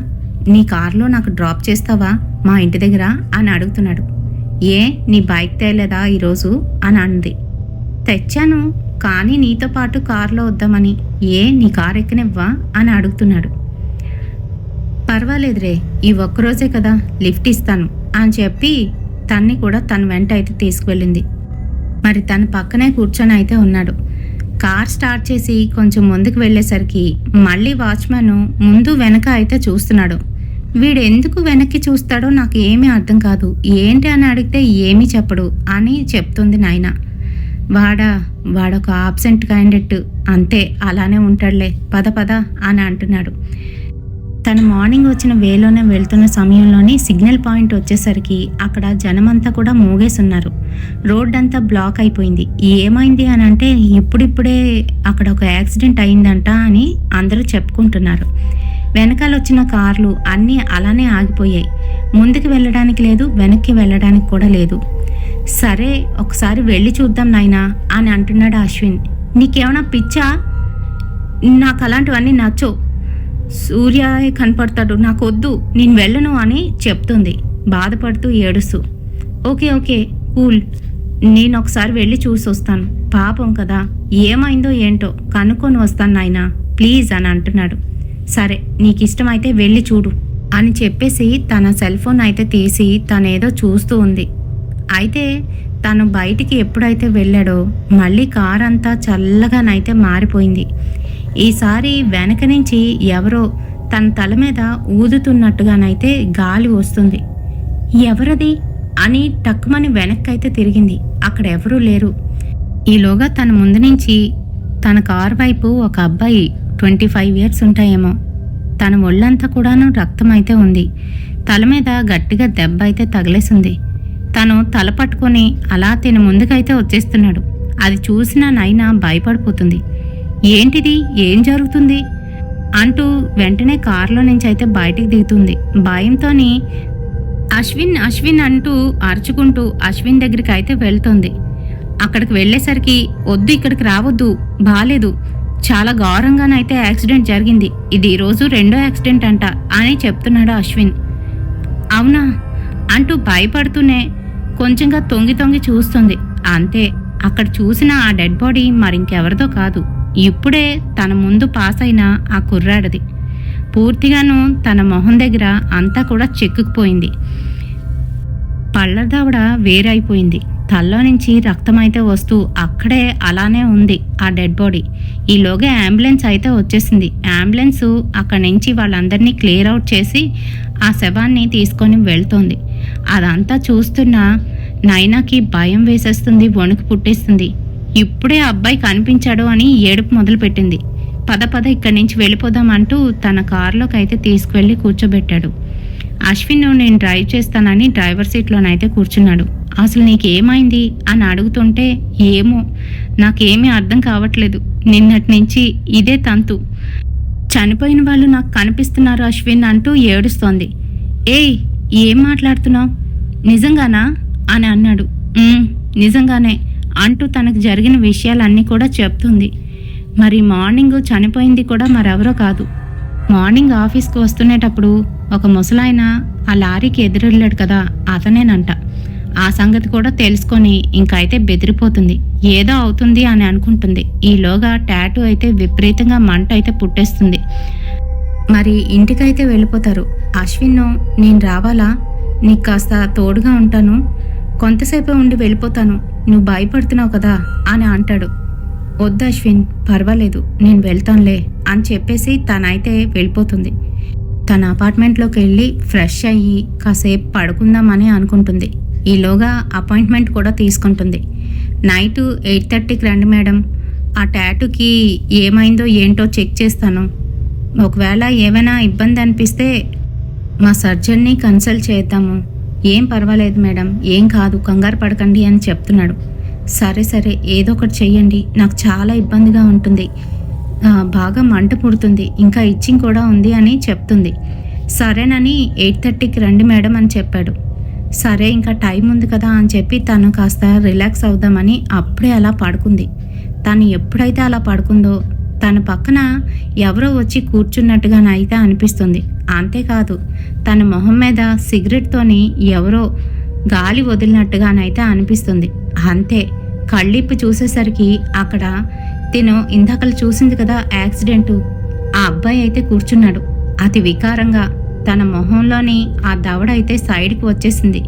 నీ కార్లో నాకు డ్రాప్ చేస్తావా మా ఇంటి దగ్గర అని అడుగుతున్నాడు. ఏ నీ బైక్ తేలేదా ఈరోజు అని అంది. తెచ్చాను, కానీ నీతో పాటు కారులో వద్దామని. ఏ నీ కారు ఎక్కనివ్వా అని అడుగుతున్నాడు. పర్వాలేదురే, ఈ ఒక్కరోజే కదా, లిఫ్ట్ ఇస్తాను అని చెప్పి తన్ని కూడా తన వెంట అయితే తీసుకువెళ్ళింది. మరి తన పక్కనే కూర్చొని అయితే ఉన్నాడు. కార్ స్టార్ట్ చేసి కొంచెం ముందుకు వెళ్ళేసరికి మళ్ళీ వాచ్మెన్ ముందు వెనక అయితే చూస్తున్నాడు. వీడు ఎందుకు వెనక్కి చూస్తాడో నాకు ఏమీ అర్థం కాదు, ఏంటి అని అడిగితే ఏమీ చెప్పడు అని చెప్తుంది నైనా. వాడొక ఆబ్సెంట్ క్యాండిడేట్, అంతే, అలానే ఉంటాడులే, పద పద అని అంటున్నాడు. తను మార్నింగ్ వచ్చిన వేలోనే వెళ్తున్న సమయంలోని సిగ్నల్ పాయింట్ వచ్చేసరికి అక్కడ జనమంతా కూడా మూగేసున్నారు. రోడ్ అంతా బ్లాక్ అయిపోయింది. ఏమైంది అని అంటే ఇప్పుడిప్పుడే అక్కడ ఒక యాక్సిడెంట్ అయిందంట అని అందరూ చెప్పుకుంటున్నారు. వెనకాల వచ్చిన కార్లు అన్నీ అలానే ఆగిపోయాయి. ముందుకు వెళ్ళడానికి లేదు, వెనక్కి వెళ్ళడానికి కూడా లేదు. సరే ఒకసారి వెళ్ళి చూద్దాం నాయనా అని అంటున్నాడు అశ్విన్. నీకేమైనా పిచ్చా? నాకు అలాంటివన్నీ నచ్చవు, సూర్య కనపడతాడు, నాకు వద్దు, నేను వెళ్ళను అని చెప్తుంది బాధపడుతూ ఏడుస్తూ. ఓకే కూల్, నేను ఒకసారి వెళ్ళి చూసి వస్తాను, పాపం కదా, ఏమైందో ఏంటో కనుక్కొని వస్తాను నాయనా ప్లీజ్ అని అంటున్నాడు. సరే నీకు ఇష్టమైతే వెళ్ళి చూడు అని చెప్పేసి తన సెల్ ఫోన్ అయితే తీసి తనేదో చూస్తూ ఉంది. అయితే తను బయటికి ఎప్పుడైతే వెళ్ళాడో మళ్ళీ కార్ అంతా చల్లగానైతే మారిపోయింది. ఈసారి వెనక నుంచి ఎవరో తన తల మీద ఊదుతున్నట్టుగానైతే గాలి వస్తుంది. ఎవరది అని టక్కుమని వెనక్కైతే తిరిగింది. అక్కడ ఎవరూ లేరు. ఈలోగా తన ముందు నుంచి తన కారు వైపు ఒక అబ్బాయి 25 years ఉంటాయేమో తన ఒళ్ళంతా కూడాను రక్తం అయితే ఉంది. తల మీద గట్టిగా దెబ్బ అయితే తగిలేసింది. తను తల పట్టుకొని అలా తిన ముందుకైతే వచ్చేస్తున్నాడు. అది చూసిన నైనా భయపడిపోతుంది. ఏంటిది, ఏం జరుగుతుంది అంటూ వెంటనే కారులో నుంచి అయితే బయటికి దిగుతుంది. భయంతోని అశ్విన్ అశ్విన్ అంటూ అరుచుకుంటూ అశ్విన్ దగ్గరికి అయితే వెళ్తుంది. అక్కడికి వెళ్ళేసరికి, వద్దు, ఇక్కడికి రావద్దు, బాలేదు, చాలా ఘోరంగానైతే యాక్సిడెంట్ జరిగింది, ఇది ఈరోజు 2వ యాక్సిడెంట్ అంట అని చెప్తున్నాడు అశ్విన్. అవునా అంటూ భయపడుతూనే కొంచెంగా తొంగి తొంగి చూస్తుంది. అంతే, అక్కడ చూసిన ఆ డెడ్ బాడీ మరింకెవరిదో కాదు, ఇప్పుడే తన ముందు పాస్ అయిన ఆ కుర్రాడిది. పూర్తిగాను తన మొహం దగ్గర అంతా కూడా చెక్కుకుపోయింది. పళ్ళదావిడ వేరైపోయింది. తల్లో నుంచి రక్తం అయితే వస్తూ అక్కడే అలానే ఉంది ఆ డెడ్ బాడీ. ఈలోగా అంబులెన్స్ అయితే వచ్చేసింది. అంబులెన్స్ అక్కడి నుంచి వాళ్ళందరినీ క్లియర్ అవుట్ చేసి ఆ శవాన్ని తీసుకొని వెళ్తోంది. అదంతా చూస్తున్న నైనాకి భయం వేసేస్తుంది, వణుకు పుట్టేస్తుంది. ఇప్పుడే అబ్బాయి కనిపించాడు అని ఏడుపు మొదలుపెట్టింది. పద పద ఇక్కడి నుంచి వెళ్ళిపోదామంటూ తన కారులోకి అయితే తీసుకువెళ్ళి కూర్చోబెట్టాడు. అశ్విన్ నేను డ్రైవ్ చేస్తానని డ్రైవర్ సీట్లోనైతే కూర్చున్నాడు. అసలు నీకేమైంది అని అడుగుతుంటే, ఏమో నాకేమీ అర్థం కావట్లేదు, నిన్నటి నుంచి ఇదే తంతు, చనిపోయిన వాళ్ళు నాకు కనిపిస్తున్నారు అశ్విన్ అంటూ ఏడుస్తోంది. ఏయ్, ఏం మాట్లాడుతున్నావు, నిజంగానా అని అన్నాడు. నిజంగానే అంటూ తనకు జరిగిన విషయాలన్నీ కూడా చెప్తుంది. మరి మార్నింగ్ చనిపోయింది కూడా మరెవరో కాదు. మార్నింగ్ ఆఫీస్కి వస్తునేటప్పుడు ఒక ముసలాయన ఆ లారీకి ఎదురెళ్ళాడు కదా, అతనేనంట. ఆ సంగతి కూడా తెలుసుకొని ఇంకైతే బెదిరిపోతుంది. ఏదో అవుతుంది అని అనుకుంటుంది. ఈలోగా టాటూ అయితే విపరీతంగా మంట అయితే పుట్టేస్తుంది. మరి ఇంటికైతే వెళ్ళిపోతారు. అశ్విన్, నేను రావాలా, నీకు కాస్త తోడుగా ఉంటాను, కొంతసేపే ఉండి వెళ్ళిపోతాను, నువ్వు భయపడుతున్నావు కదా అని అంటాడు. వద్దు అశ్విన్, పర్వాలేదు, నేను వెళ్తానులే అని చెప్పేసి తనైతే వెళ్ళిపోతుంది. తన అపార్ట్మెంట్లోకి వెళ్ళి ఫ్రెష్ అయ్యి కాసేపు పడుకుందామని అనుకుంటుంది. ఈలోగా అపాయింట్మెంట్ కూడా తీసుకుంటుంది. నైటు 8:30కి రండి మేడం, ఆ టాటూకి ఏమైందో ఏంటో చెక్ చేస్తాను, ఒకవేళ ఏమైనా ఇబ్బంది అనిపిస్తే మా సర్జన్ని కన్సల్ట్ చేద్దాము, ఏం పర్వాలేదు మేడం, ఏం కాదు, కంగారు పడకండి అని చెప్తున్నాడు. సరే సరే, ఏదో ఒకటి చెయ్యండి, నాకు చాలా ఇబ్బందిగా ఉంటుంది, బాగా మంట పుడుతుంది, ఇంకా ఇచ్చింగ్ కూడా ఉంది అని చెప్తుంది. సరేనని 8:30కి రండి మేడం అని చెప్పాడు. సరే, ఇంకా టైం ఉంది కదా అని చెప్పి తను కాస్త రిలాక్స్ అవుదామని అప్పుడే అలా పడుకుంది. తను ఎప్పుడైతే అలా పడుకుందో తన పక్కన ఎవరో వచ్చి కూర్చున్నట్టుగానైతే అనిపిస్తుంది. అంతేకాదు, తన మొహం మీద సిగరెట్తోని ఎవరో గాలి వదిలినట్టుగానైతే అనిపిస్తుంది. అంతే, కళ్ళిప్పి చూసేసరికి అక్కడ తిను ఇందాకలు చూసింది కదా యాక్సిడెంటు, ఆ అబ్బాయి అయితే కూర్చున్నాడు. అతి వికారంగా తన మొహంలోని ఆ దవడ అయితే సైడ్కి వచ్చేసింది.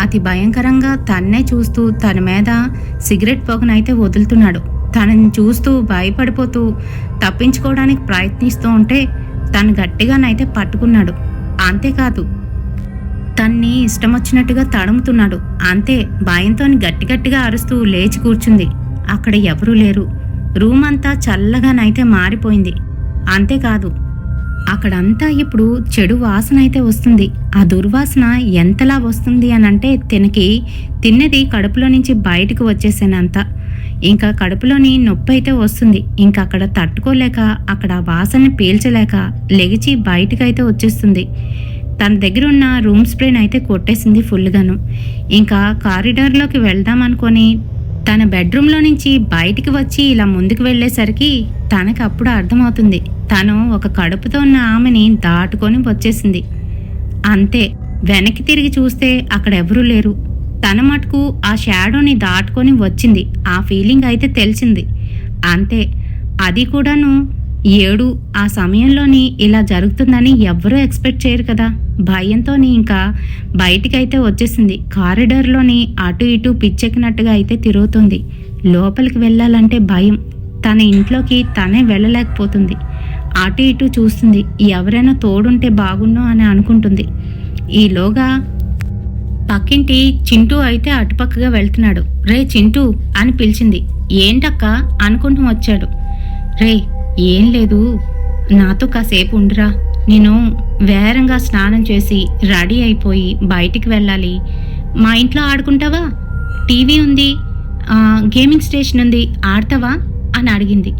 అతి భయంకరంగా తన్నే చూస్తూ తన మీద సిగరెట్ పొగనైతే వదులుతున్నాడు. తనని చూస్తూ భయపడిపోతూ తప్పించుకోవడానికి ప్రయత్నిస్తూ ఉంటే తను గట్టిగానైతే పట్టుకున్నాడు. అంతేకాదు, తన్ని ఇష్టం వచ్చినట్టుగా తడుముతున్నాడు. అంతే, భయంతో గట్టిగట్టిగా అరుస్తూ లేచి కూర్చుంది. అక్కడ ఎవరూ లేరు. రూమ్ అంతా చల్లగానైతే మారిపోయింది. అంతేకాదు, అక్కడంతా ఇప్పుడు చెడు వాసన అయితే వస్తుంది. ఆ దుర్వాసన ఎంతలా వస్తుంది అనంటే తినకి తిన్నది కడుపులో నుంచి బయటకు వచ్చేసేనంత. ఇంకా కడుపులోని నొప్పి అయితే వస్తుంది. ఇంకా అక్కడ తట్టుకోలేక అక్కడ ఆ వాసనని పీల్చలేక లెగిచి బయటకైతే వచ్చేస్తుంది. తన దగ్గర ఉన్న రూమ్ స్ప్రేని అయితే కొట్టేసింది ఫుల్గాను. ఇంకా కారిడార్లోకి వెళ్దామనుకొని తన బెడ్రూమ్లో నుంచి బయటికి వచ్చి ఇలా ముందుకు వెళ్ళేసరికి తనకు అప్పుడు అర్థమవుతుంది, తను ఒక కడుపుతో ఉన్న ఆమెని దాటుకొని వచ్చేసింది. అంతే, వెనక్కి తిరిగి చూస్తే అక్కడ ఎవరూ లేరు. తన మటుకు ఆ షాడోని దాటుకొని వచ్చింది. ఆ ఫీలింగ్ అయితే తెలిసింది. అంతే, అది కూడాను 7 ఆ సమయంలోని ఇలా జరుగుతుందని ఎవ్వరూ ఎక్స్పెక్ట్ చేయరు కదా. భయంతోని ఇంకా బయటికైతే వచ్చేసింది. కారిడార్లోని అటు ఇటు పిచ్చెక్కినట్టుగా అయితే తిరుగుతుంది. లోపలికి వెళ్ళాలంటే భయం. తన ఇంట్లోకి తనే వెళ్ళలేకపోతుంది. అటు ఇటు చూస్తుంది, ఎవరైనా తోడుంటే బాగుండు అని అనుకుంటుంది. ఈలోగా పక్కింటి చింటూ అయితే అటుపక్కగా వెళ్తున్నాడు. రే చింటూ అని పిలిచింది. ఏంటక్క అనుకుంటూ వచ్చాడు. రే, ఏం లేదు, నాతో కాసేపు ఉండురా, నేను వేరంగా స్నానం చేసి రెడీ అయిపోయి బయటికి వెళ్ళాలి. మా ఇంట్లో ఆడుకుంటావా? టీవీ ఉంది, గేమింగ్ స్టేషన్ ఉంది, ఆడతావా అని అడిగింది.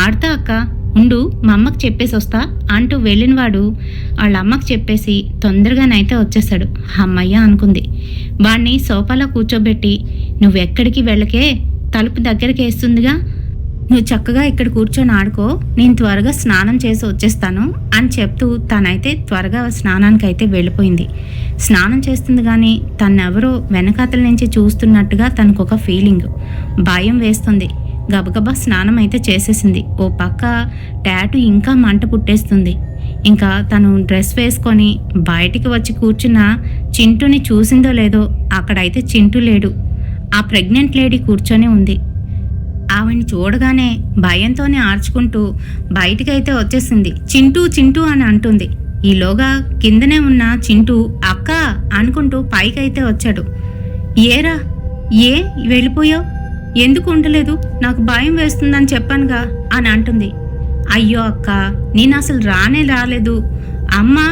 ఆడతా అక్క, ఉండు మా అమ్మకి చెప్పేసి వస్తా అంటూ వెళ్ళినవాడు వాళ్ళ అమ్మకి చెప్పేసి తొందరగానైతే వచ్చేసాడు. అమ్మయ్య అనుకుంది. వాణ్ణి సోఫాలో కూర్చోబెట్టి, నువ్వెక్కడికి వెళ్ళకే, తలుపు దగ్గరికి వేస్తుందిగా, నువ్వు చక్కగా ఇక్కడ కూర్చొని ఆడుకో, నేను త్వరగా స్నానం చేసి వచ్చేస్తాను అని చెప్తూ తనైతే త్వరగా స్నానానికి అయితే వెళ్ళిపోయింది. స్నానం చేస్తుంది కానీ తన్నెవరో వెనకాతల నుంచి చూస్తున్నట్టుగా తనకొక ఫీలింగ్, భయం వేస్తుంది. గబగబా స్నానం అయితే చేసేసింది. ఓ పక్క టాటూ ఇంకా మంట పుట్టేస్తుంది. ఇంకా తను డ్రెస్ వేసుకొని బయటికి వచ్చి కూర్చున్న చింటూని చూసిందో లేదో, అక్కడైతే చింటూ లేడు. ఆ ప్రెగ్నెంట్ లేడీ కూర్చొని ఉంది. ఆవిడ్ని చూడగానే భయంతోనే ఆర్చుకుంటూ బయటికైతే వచ్చేసింది. చింటూ చింటూ అని అంటుంది. ఈలోగా కిందనే ఉన్న చింటూ అక్క అనుకుంటూ పైకైతే వచ్చాడు. ఏరా, ఏ వెళ్ళిపోయావు? ఎందుకు ఉండలేదు? నాకు భయం వేస్తుందని చెప్పానుగా అని అంటుంది. అయ్యో అక్క, నేను అసలు రాలేదు. అమ్మా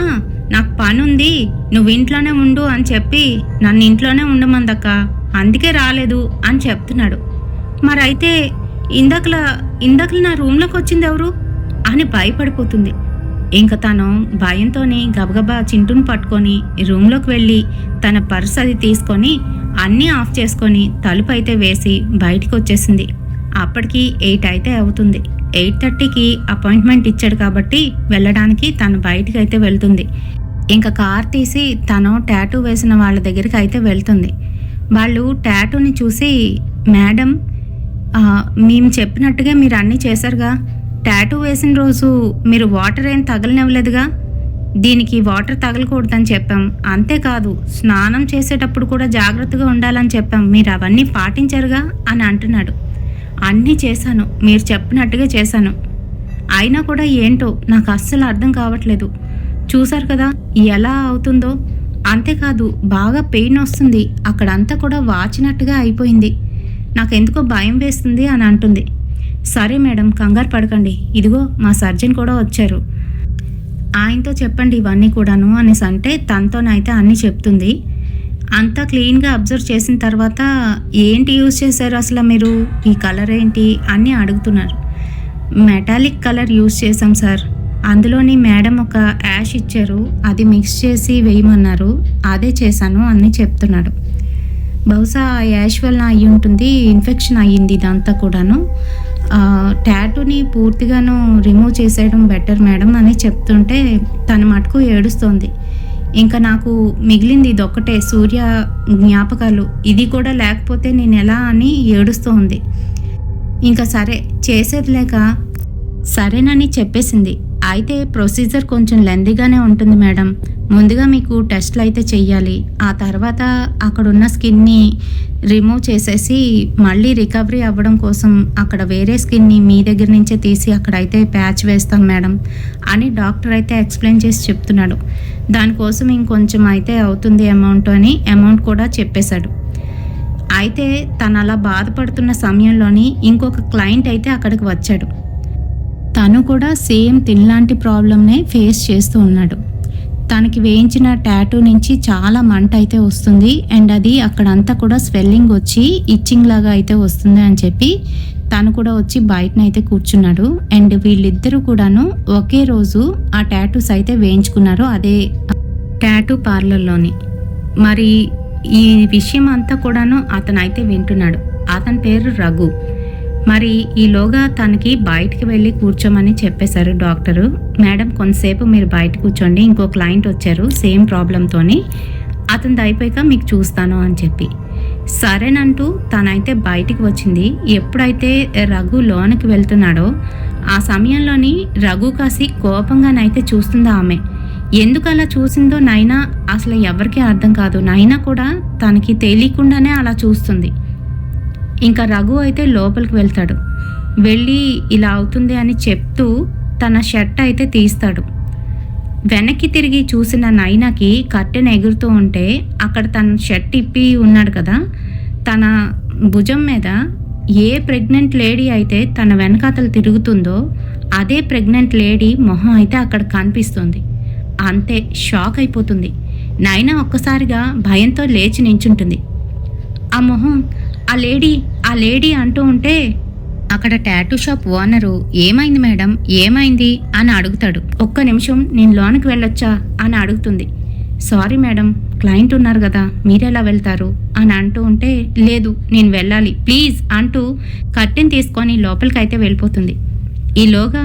నాకు పనుంది, నువ్వు ఇంట్లోనే ఉండు అని చెప్పి నన్ను ఇంట్లోనే ఉండమందక్క, అందుకే రాలేదు అని చెప్తున్నాడు. మరైతే ఇందాకలా నా రూమ్లోకి వచ్చింది ఎవరు అని భయపడిపోతుంది. ఇంక తను భయంతోనే గబగబా చింటూని పట్టుకొని రూమ్లోకి వెళ్ళి తన పర్స్ అది తీసుకొని అన్నీ ఆఫ్ చేసుకొని తలుపు అయితే వేసి బయటికి వచ్చేసింది. అప్పటికి 8 అయితే అవుతుంది. 8:30కి అపాయింట్మెంట్ ఇచ్చాడు కాబట్టి వెళ్ళడానికి తను బయటికి అయితే వెళ్తుంది. ఇంకా కార్ తీసి తను టాటూ వేసిన వాళ్ళ దగ్గరికి అయితే వెళ్తుంది. వాళ్ళు టాటూని చూసి, మేడం మేము చెప్పినట్టుగా మీరు అన్నీ చేశారుగా, టాటూ వేసిన రోజు మీరు వాటర్ ఏం తగలనివ్వలేదుగా, దీనికి వాటర్ తగలకూడదని చెప్పాం, అంతేకాదు స్నానం చేసేటప్పుడు కూడా జాగ్రత్తగా ఉండాలని చెప్పాం, మీరు అవన్నీ పాటించారుగా అని అంటున్నాడు. అన్నీ చేశాను, మీరు చెప్పినట్టుగా చేశాను, అయినా కూడా ఏంటో నాకు అస్సలు అర్థం కావట్లేదు. చూశారు కదా ఎలా అవుతుందో, అంతేకాదు బాగా పెయిన్ వస్తుంది, అక్కడంతా కూడా వాచినట్టుగా అయిపోయింది, నాకెందుకో భయం వేస్తుంది అని అంటుంది. సరే మేడం, కంగారు పడకండి, ఇదిగో మా సర్జన్ కూడా వచ్చారు, ఆయనతో చెప్పండి ఇవన్నీ కూడాను అనేసి అంటే తనతోనైతే అన్నీ చెప్తుంది. అంతా క్లీన్గా అబ్జర్వ్ చేసిన తర్వాత, ఏంటి యూజ్ చేశారు అసలు మీరు, ఈ కలర్ ఏంటి అన్నీ అడుగుతున్నారు. మెటాలిక్ కలర్ యూజ్ చేసాం సార్, అందులోని మేడం ఒక యాష్ ఇచ్చారు, అది మిక్స్ చేసి వేయమన్నారు, అదే చేశాను అని చెప్తున్నాడు. బహుశా ఆ యాష్ వల్ల అయ్యి ఉంటుంది, ఇన్ఫెక్షన్ అయ్యింది ఇదంతా కూడాను, టాటూని పూర్తిగాను రిమూవ్ చేసేయడం బెటర్ మేడం అని చెప్తుంటే తన మటుకు ఏడుస్తోంది. ఇంకా నాకు మిగిలింది ఇదొక్కటే, సూర్య జ్ఞాపకాలు, ఇది కూడా లేకపోతే నేను ఎలా అని ఏడుస్తూ ఉంది. ఇంకా సరే చేసేది లేక సరేనని చెప్పేసింది. అయితే ప్రొసీజర్ కొంచెం లెందీగానే ఉంటుంది మేడం, ముందుగా మీకు టెస్ట్లు అయితే చెయ్యాలి, ఆ తర్వాత అక్కడున్న స్కిన్ని రిమూవ్ చేసేసి మళ్ళీ రికవరీ అవ్వడం కోసం అక్కడ వేరే స్కిన్ని మీ దగ్గర నుంచే తీసి అక్కడైతే ప్యాచ్ వేస్తాం మేడం అని డాక్టర్ అయితే ఎక్స్ప్లెయిన్ చేసి చెప్తున్నాడు. దానికోసం ఇంకొంచెం అయితే అవుతుంది అమౌంట్ అని అమౌంట్ కూడా చెప్పేశాడు. అయితే తను అలా బాధపడుతున్న సమయంలోని ఇంకొక క్లయింట్ అయితే అక్కడికి వచ్చాడు. తను కూడా సేమ్ తినలాంటి ప్రాబ్లమ్నే ఫేస్ చేస్తూ ఉన్నాడు. తనకి వేయించిన టాటూ నుంచి చాలా మంట అయితే వస్తుంది, అండ్ అది అక్కడంతా కూడా స్వెల్లింగ్ వచ్చి ఇచ్చింగ్ లాగా అయితే వస్తుంది అని చెప్పి తను కూడా వచ్చి బయటనైతే కూర్చున్నాడు. అండ్ వీళ్ళిద్దరూ కూడాను ఒకే రోజు ఆ టాటూస్ అయితే వేయించుకున్నారు, అదే టాటూ పార్లర్లోని. మరి ఈ విషయం అంతా కూడాను అతనైతే వింటున్నాడు. అతని పేరు రఘు. మరి ఈలోగా తనకి బయటికి వెళ్ళి కూర్చోమని చెప్పేశారు డాక్టరు. మేడం కొంతసేపు మీరు బయట కూర్చోండి, ఇంకో క్లయింట్ వచ్చారు సేమ్ ప్రాబ్లంతోని, అతనిది అయిపోయాక మీకు చూస్తాను అని చెప్పి. సరేనంటూ తనైతే బయటికి వచ్చింది. ఎప్పుడైతే రఘు లోనికి వెళ్తున్నాడో ఆ సమయంలోని రఘు కాసి కోపంగానైతే చూస్తుంది ఆమె. ఎందుకు అలా చూసిందో నైనా అసలు ఎవరికీ అర్థం కాదు. నైనా కూడా తనకి తెలియకుండానే అలా చూస్తుంది. ఇంకా రఘు అయితే లోపలికి వెళ్తాడు. వెళ్ళి ఇలా అవుతుంది అని చెప్తూ తన షర్ట్ అయితే తీస్తాడు. వెనక్కి తిరిగి చూసిన నైనాకి కట్టెన ఎగురుతూ ఉంటే అక్కడ తన షర్ట్ ఇప్పి ఉన్నాడు కదా, తన భుజం మీద ఏ ప్రెగ్నెంట్ లేడీ అయితే తన వెనకాతలు తిరుగుతుందో అదే ప్రెగ్నెంట్ లేడీ మొహం అయితే అక్కడ కనిపిస్తుంది. అంతే షాక్ అయిపోతుంది. నైనా ఒక్కసారిగా భయంతో లేచి నించుంటుంది. ఆ మొహం ఆ లేడీ అంటూ ఉంటే అక్కడ టాటూ షాప్ ఓనరు ఏమైంది మేడం ఏమైంది అని అడుగుతాడు. ఒక్క నిమిషం నేను లోనికి వెళ్ళొచ్చా అని అడుగుతుంది. సారీ మేడం క్లయింట్ ఉన్నారు కదా మీరెలా వెళ్తారు అని అంటూ ఉంటే లేదు నేను వెళ్ళాలి ప్లీజ్ అంటూ కర్టెన్ తీసుకొని లోపలికైతే వెళ్ళిపోతుంది. ఈలోగా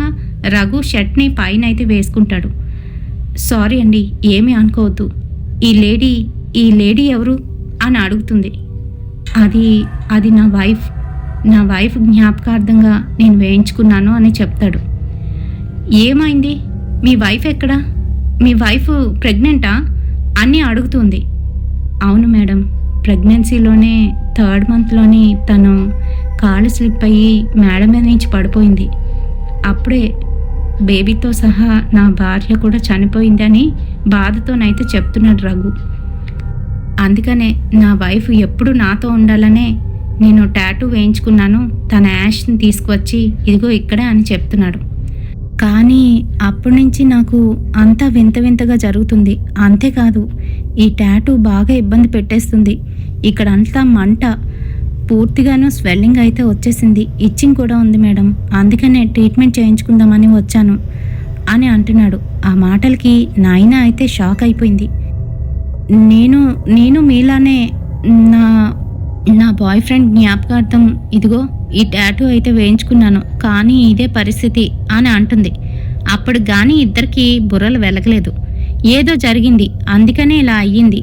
రఘు షర్ట్ని పైన అయితే వేసుకుంటాడు. సారీ అండి ఏమీ అనుకోవద్దు, ఈ లేడీ ఎవరు అని అడుగుతుంది. అది నా వైఫ్ జ్ఞాపకార్థంగా నేను వేయించుకున్నాను అని చెప్తాడు. ఏమైంది మీ వైఫ్ ఎక్కడా, మీ వైఫ్ ప్రెగ్నెంటా అని అడుగుతుంది. అవును మేడం ప్రెగ్నెన్సీలోనే 3rd మంత్లోని తను కాళ్ళు స్లిప్ అయ్యి మేడ మీద నుంచి పడిపోయింది. అప్పుడే బేబీతో సహా నా భార్య కూడా చనిపోయిందని బాధతోనైతే చెప్తున్నాడు రఘు. అందుకనే నా వైఫ్ ఎప్పుడు నాతో ఉండాలనే నేను టాటూ వేయించుకున్నాను, తన యాష్ని తీసుకువచ్చి ఇదిగో ఇక్కడే అని చెప్తున్నాడు. కానీ అప్పటి నుంచి నాకు అంతా వింత వింతగా జరుగుతుంది. అంతేకాదు ఈ టాటూ బాగా ఇబ్బంది పెట్టేస్తుంది. ఇక్కడ అంతా మంట, పూర్తిగాను స్వెల్లింగ్ అయితే వచ్చేసింది, ఇచ్చింగ్ కూడా ఉంది మేడం, అందుకనే ట్రీట్మెంట్ చేయించుకుందామని వచ్చాను అని అంటున్నాడు. ఆ మాటలకి నాయన అయితే షాక్ అయిపోయింది. నేను మీలానే నా బాయ్ ఫ్రెండ్ జ్ఞాపకార్థం ఇదిగో ఈ టాటూ అయితే వేయించుకున్నాను, కానీ ఇదే పరిస్థితి అని అంటుంది. అప్పుడు కానీ ఇద్దరికి బుర్రలు వెలగలేదు. ఏదో జరిగింది అందుకనే ఇలా అయ్యింది.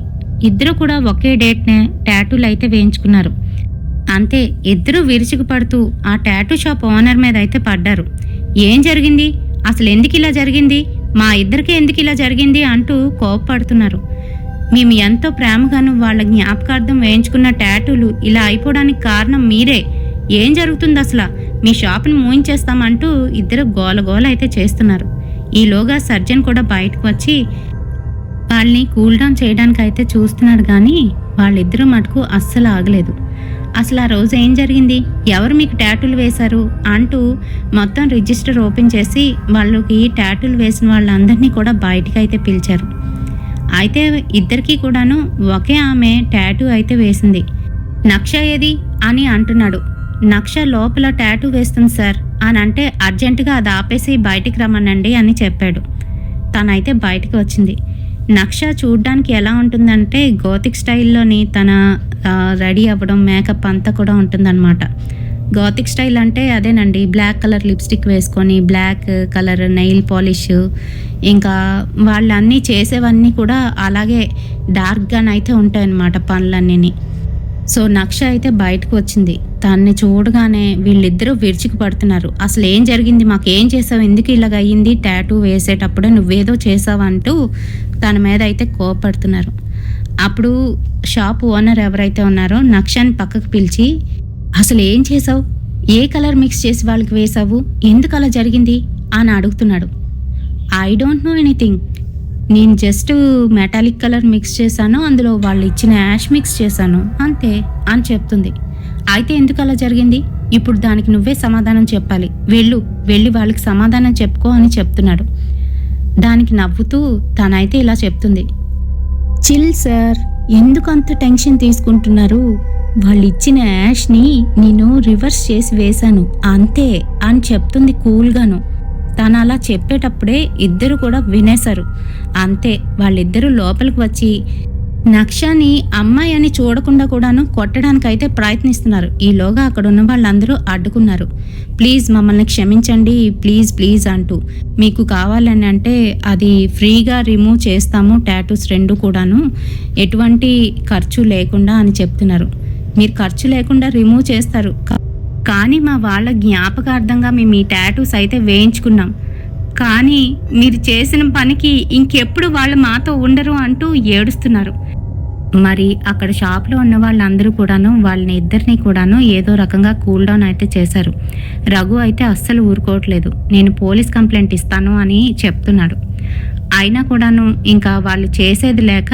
ఇద్దరు కూడా ఒకే డేట్నే టాటూలు అయితే వేయించుకున్నారు. అంతే ఇద్దరూ విరుచుకుపడుతూ ఆ టాటూ షాప్ ఓనర్ మీద అయితే పడ్డారు. ఏం జరిగింది, అసలు ఎందుకు ఇలా జరిగింది, మా ఇద్దరికి ఎందుకు ఇలా జరిగింది అంటూ కోపపడుతున్నారు. మేము ఎంతో ప్రేమగాను వాళ్ళ జ్ఞాపకార్థం వేయించుకున్న టాటూలు ఇలా అయిపోవడానికి కారణం మీరే. ఏం జరుగుతుంది అసలు, మీ షాప్ని మూయించేస్తామంటూ ఇద్దరు గోల అయితే చేస్తున్నారు. ఈలోగా సర్జన్ కూడా బయటకు వచ్చి వాళ్ళని కూల్ డౌన్ చేయడానికి అయితే చూస్తున్నాడు. కానీ వాళ్ళిద్దరూ మటుకు అస్సలు ఆగలేదు. అసలు ఆ రోజు ఏం జరిగింది, ఎవరు మీకు టాటూలు వేశారు అంటూ మొత్తం రిజిస్టర్ ఓపెన్ చేసి వాళ్ళకి టాటూలు వేసిన వాళ్ళందరినీ కూడా బయటికి అయితే పిలిచారు. అయితే ఇద్దరికీ కూడాను ఒకే ఆమె టాటూ అయితే వేసింది. నక్ష ఏది అని అంటున్నాడు. నక్ష లోపల టాటూ వేస్తుంది సార్ అని అంటే అర్జెంటుగా అది ఆపేసి బయటికి రమ్మనండి అని చెప్పాడు. తనైతే బయటికి వచ్చింది. నక్ష చూడ్డానికి ఎలా ఉంటుందంటే గోతిక్ స్టైల్లోని తన రెడీ అవ్వడం మేకప్ అంతా కూడా ఉంటుందన్నమాట. గోతిక్ స్టైల్ అంటే అదేనండి, బ్లాక్ కలర్ లిప్స్టిక్ వేసుకొని బ్లాక్ కలర్ నెయిల్ పాలిష్, ఇంకా వాళ్ళన్నీ చేసేవన్నీ కూడా అలాగే డార్క్గానైతే ఉంటాయన్నమాట పనులన్నీ. సో నక్ష అయితే బయటకు వచ్చింది. తన్ని చూడగానే వీళ్ళిద్దరూ విరుచుకు పడుతున్నారు. అసలు ఏం జరిగింది, మాకేం చేసావు, ఎందుకు ఇలాగ అయ్యింది, టాటూ వేసేటప్పుడే నువ్వేదో చేసావంటూ తన మీద అయితే కోపడుతున్నారు. అప్పుడు షాప్ ఓనర్ ఎవరైతే ఉన్నారో నక్షని పక్కకు పిలిచి అసలు ఏం చేసావు, ఏ కలర్ మిక్స్ చేసి వాళ్ళకి వేసావు, ఎందుకు అలా జరిగింది అని అడుగుతున్నాడు. ఐ డోంట్ నో ఎనీథింగ్, నేను జస్ట్ మెటాలిక్ కలర్ మిక్స్ చేశాను, అందులో వాళ్ళు ఇచ్చిన యాష్ మిక్స్ చేశాను అంతే అని చెప్తుంది. అయితే ఎందుకు అలా జరిగింది, ఇప్పుడు దానికి నువ్వే సమాధానం చెప్పాలి, వెళ్ళి వాళ్ళకి సమాధానం చెప్పుకో అని చెప్తున్నాడు. దానికి నవ్వుతూ తనైతే ఇలా చెప్తుంది. చిల్ సార్, ఎందుకు అంత టెన్షన్ తీసుకుంటున్నారు, వాళ్ళు ఇచ్చిన యాష్ని నేను రివర్స్ చేసి వేశాను అంతే అని చెప్తుంది కూల్గాను. తను అలా చెప్పేటప్పుడే ఇద్దరు కూడా వినేశారు. అంతే వాళ్ళిద్దరూ లోపలికి వచ్చి నక్షని అమ్మాయి అని చూడకుండా కూడాను కొట్టడానికైతే ప్రయత్నిస్తున్నారు. ఈలోగా అక్కడ ఉన్న వాళ్ళందరూ అడ్డుకున్నారు. ప్లీజ్ మమ్మల్ని క్షమించండి ప్లీజ్ అంటూ, మీకు కావాలని అంటే అది ఫ్రీగా రిమూవ్ చేస్తాము టాటూస్ 2 కూడాను, ఎటువంటి ఖర్చు లేకుండా అని చెప్తున్నారు. మీరు ఖర్చు లేకుండా రిమూవ్ చేస్తారు, కానీ మా వాళ్ళ జ్ఞాపకార్థంగా మేము ఈ టాటూస్ అయితే వేయించుకున్నాం, కానీ మీరు చేసిన పనికి ఇంకెప్పుడు వాళ్ళు మాతో ఉండరు అంటూ ఏడుస్తున్నారు. మరి అక్కడ షాప్లో ఉన్న వాళ్ళందరూ కూడాను వాళ్ళని ఇద్దరిని కూడాను ఏదో రకంగా కూల్ డౌన్ అయితే చేశారు. రఘు అయితే అస్సలు ఊరుకోవట్లేదు, నేను పోలీస్ కంప్లైంట్ ఇస్తాను అని చెప్తున్నాడు. అయినా కూడాను ఇంకా వాళ్ళు చేసేది లేక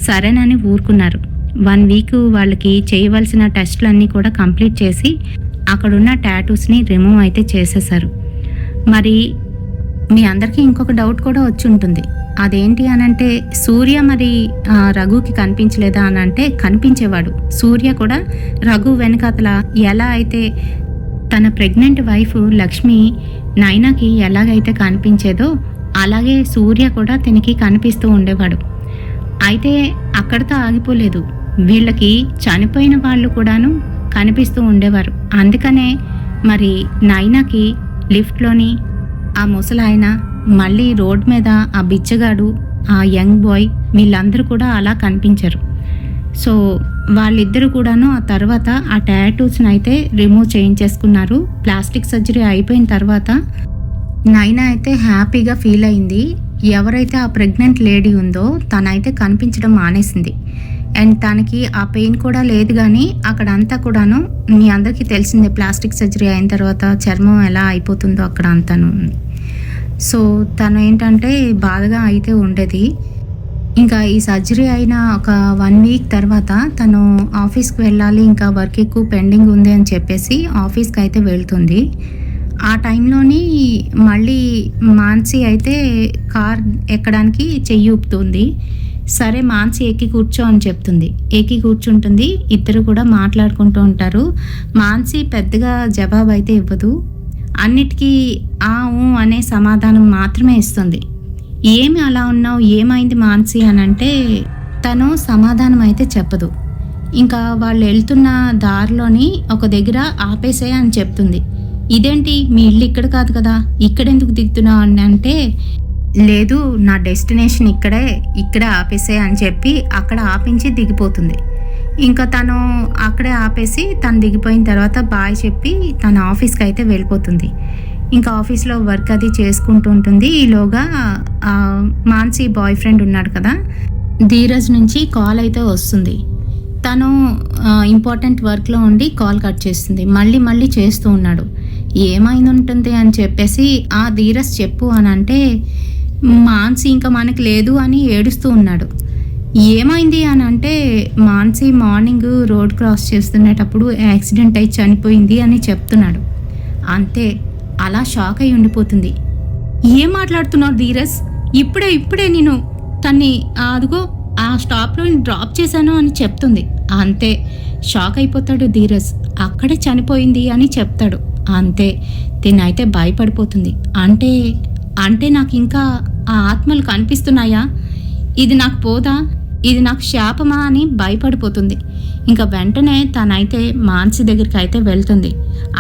సరేనని ఊరుకున్నారు. 1 వీక్ వాళ్ళకి చేయవలసిన టెస్టులన్నీ కూడా కంప్లీట్ చేసి అక్కడున్న టాటూస్ని రిమూవ్ అయితే చేసేశారు. మరి మీ అందరికీ ఇంకొక డౌట్ కూడా వచ్చి ఉంటుంది. అదేంటి అనంటే సూర్య మరి రఘుకి కనిపించలేదా అనంటే కనిపించేవాడు. సూర్య కూడా రఘు వెనకాతల ఎలా అయితే తన ప్రెగ్నెంట్ వైఫ్ లక్ష్మి నైనాకి ఎలాగైతే కనిపించేదో అలాగే సూర్య కూడా తనకి కనిపిస్తూ ఉండేవాడు. అయితే అక్కడితో ఆగిపోలేదు, వీళ్ళకి చనిపోయిన వాళ్ళు కూడాను కనిపిస్తూ ఉండేవారు. అందుకనే మరి నైనాకి లిఫ్ట్లోని ఆ ముసలాయన, మళ్ళీ రోడ్ మీద ఆ బిచ్చగాడు, ఆ యంగ్ బాయ్, వీళ్ళందరూ కూడా అలా కనిపించారు. సో వాళ్ళిద్దరూ కూడాను ఆ తర్వాత ఆ టాటూస్ని అయితే రిమూవ్ చేయించేసుకున్నారు. ప్లాస్టిక్ సర్జరీ అయిపోయిన తర్వాత నైనా అయితే హ్యాపీగా ఫీల్ అయింది. ఎవరైతే ఆ ప్రెగ్నెంట్ లేడీ ఉందో తనైతే కనిపించడం మానేసింది. అండ్ తనకి ఆ పెయిన్ కూడా లేదు. కానీ అక్కడంతా కూడాను మీ అందరికీ తెలిసిందే, ప్లాస్టిక్ సర్జరీ అయిన తర్వాత చర్మం ఎలా అయిపోతుందో అక్కడ అంతాను. సో తను ఏంటంటే బాధగా అయితే ఉండేది. ఇంకా ఈ సర్జరీ అయిన ఒక 1 వీక్ తర్వాత తను ఆఫీస్కి వెళ్ళాలి, ఇంకా వర్క్ ఎక్కువ పెండింగ్ ఉంది అని చెప్పేసి ఆఫీస్కి అయితే వెళ్తుంది. ఆ టైంలోని మళ్ళీ మాన్సి అయితే కార్ ఎక్కడానికి చెయ్యి ఊపుతుంది. సరే మాన్సి ఎక్కి కూర్చో అని చెప్తుంది. ఎక్కి కూర్చుంటుంది. ఇద్దరు కూడా మాట్లాడుకుంటూ ఉంటారు. మాన్సి పెద్దగా జవాబు అయితే ఇవ్వదు, అన్నిటికీ ఆ ఊ అనే సమాధానం మాత్రమే ఇస్తుంది. ఏమి అలా ఉన్నావు, ఏమైంది మాన్సి అని అంటే తను సమాధానం అయితే చెప్పదు. ఇంకా వాళ్ళు వెళ్తున్న దారిలోని ఒక దగ్గర ఆపేసే అని చెప్తుంది. ఇదేంటి మీ ఇల్లు ఇక్కడ కాదు కదా, ఇక్కడెందుకు దిగుతున్నావు అని అంటే, లేదు నా డెస్టినేషన్ ఇక్కడే ఆపేసే అని చెప్పి అక్కడ ఆపించి దిగిపోతుంది. ఇంకా తను అక్కడే ఆపేసి తను దిగిపోయిన తర్వాత బాయ్ చెప్పి తన ఆఫీస్కి అయితే వెళ్ళిపోతుంది. ఇంకా ఆఫీస్లో వర్క్ అది చేసుకుంటూ ఉంటుంది. ఈలోగా మాన్సి బాయ్ ఫ్రెండ్ ఉన్నాడు కదా, ధీరజ్ నుంచి కాల్ అయితే వస్తుంది. తను ఇంపార్టెంట్ వర్క్లో ఉండి కాల్ కట్ చేస్తుంది. మళ్ళీ చేస్తూ ఉన్నాడు. ఏమైంది ఉంటుంది అని చెప్పేసి ఆ ధీరజ్ చెప్పు అని అంటే మాన్సి ఇంకా మనకు లేదు అని ఏడుస్తూ ఉన్నాడు. ఏమైంది అని అంటే మాన్సి మార్నింగ్ రోడ్ క్రాస్ చేస్తున్నప్పుడు యాక్సిడెంట్ అయి చనిపోయింది అని చెప్తున్నాడు. అంతే, అలా షాక్ అయి ఉండిపోతుంది. ఏం మాట్లాడుతున్నావు ధీరజ్, ఇప్పుడే నేను తన్ని అదిగో ఆ స్టాప్లో డ్రాప్ చేశాను అని చెప్తుంది. అంతే, షాక్ అయిపోతాడు ధీరజ్. అక్కడే చనిపోయింది అని చెప్తాడు. అంతే, తినైతే భయపడిపోతుంది. అంటే నాకు ఇంకా ఆ ఆత్మలు కనిపిస్తున్నాయా, ఇది నాకు పోదా, ఇది నాకు శాపమా అని భయపడిపోతుంది. ఇంకా వెంటనే తనైతే మాన్సి దగ్గరికి అయితే వెళ్తుంది.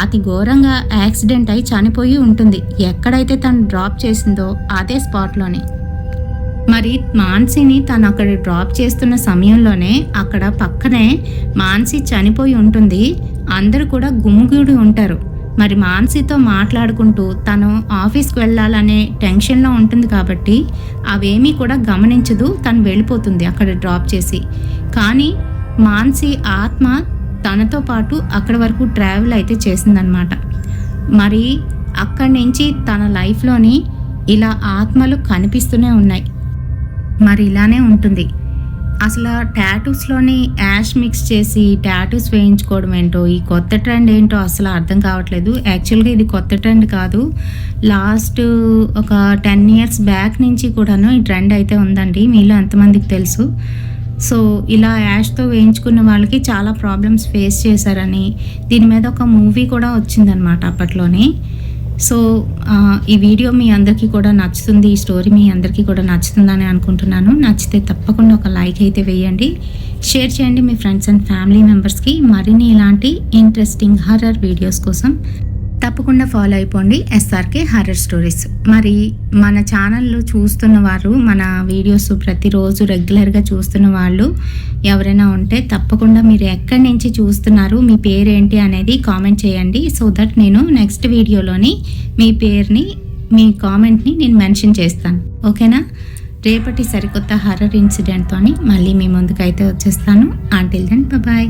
అతి ఘోరంగా యాక్సిడెంట్ అయి చనిపోయి ఉంటుంది. ఎక్కడైతే తను డ్రాప్ చేసిందో అదే స్పాట్లోనే. మరి మాన్సిని తను అక్కడ డ్రాప్ చేస్తున్న సమయంలోనే అక్కడ పక్కనే మాన్సి చనిపోయి ఉంటుంది. అందరూ కూడా గుమ్ముగూడి ఉంటారు. మరి మాన్సితో మాట్లాడుకుంటూ తను ఆఫీస్కి వెళ్ళాలనే టెన్షన్లో ఉంటుంది కాబట్టి అవేమీ కూడా గమనించదు. తను వెళ్ళిపోతుంది అక్కడ డ్రాప్ చేసి. కానీ మాన్సి ఆత్మ తనతో పాటు అక్కడి వరకు ట్రావెల్ అయితే చేసిందనమాట. మరి అక్కడి నుంచి తన లైఫ్లోని ఇలా ఆత్మలు కనిపిస్తూనే ఉన్నాయి. మరి ఇలానే ఉంటుంది. అసలు టాటూస్లోని యాష్ మిక్స్ చేసి టాటూస్ వేయించుకోవడం ఏంటో, ఈ కొత్త ట్రెండ్ ఏంటో అసలు అర్థం కావట్లేదు. యాక్చువల్గా ఇది కొత్త ట్రెండ్ కాదు, లాస్ట్ ఒక 10 years బ్యాక్ నుంచి కూడాను ఈ ట్రెండ్ అయితే ఉందండి. మీలో ఎంతమందికి తెలుసు? సో ఇలా యాష్తో వేయించుకున్న వాళ్ళకి చాలా ప్రాబ్లమ్స్ ఫేస్ చేశారని దీని మీద ఒక మూవీ కూడా వచ్చిందనమాట అప్పట్లోనే. సో ఈ వీడియో మీ అందరికీ కూడా నచ్చుతుంది, ఈ స్టోరీ మీ అందరికీ కూడా నచ్చుతుందని అనుకుంటున్నాను. నచ్చితే తప్పకుండా ఒక లైక్ అయితే వేయండి, షేర్ చేయండి మీ ఫ్రెండ్స్ అండ్ ఫ్యామిలీ మెంబర్స్కి. మరిన్ని ఇలాంటి ఇంట్రెస్టింగ్ హర్రర్ వీడియోస్ కోసం తప్పకుండా ఫాలో అయిపోండి ఎస్ఆర్కే హర్రర్ స్టోరీస్. మరి మన ఛానల్లో చూస్తున్న వారు, మన వీడియోస్ ప్రతిరోజు రెగ్యులర్గా చూస్తున్న వాళ్ళు ఎవరైనా ఉంటే తప్పకుండా మీరు ఎక్కడి నుంచి చూస్తున్నారు, మీ పేరేంటి అనేది కామెంట్ చేయండి. సో దట్ నేను నెక్స్ట్ వీడియోలోని మీ పేరుని, మీ కామెంట్ని నేను మెన్షన్ చేస్తాను. ఓకేనా? రేపటి సరికొత్త హర్రర్ ఇన్సిడెంట్తోని మళ్ళీ మీ ముందుకైతే వచ్చేస్తాను. Until then bye.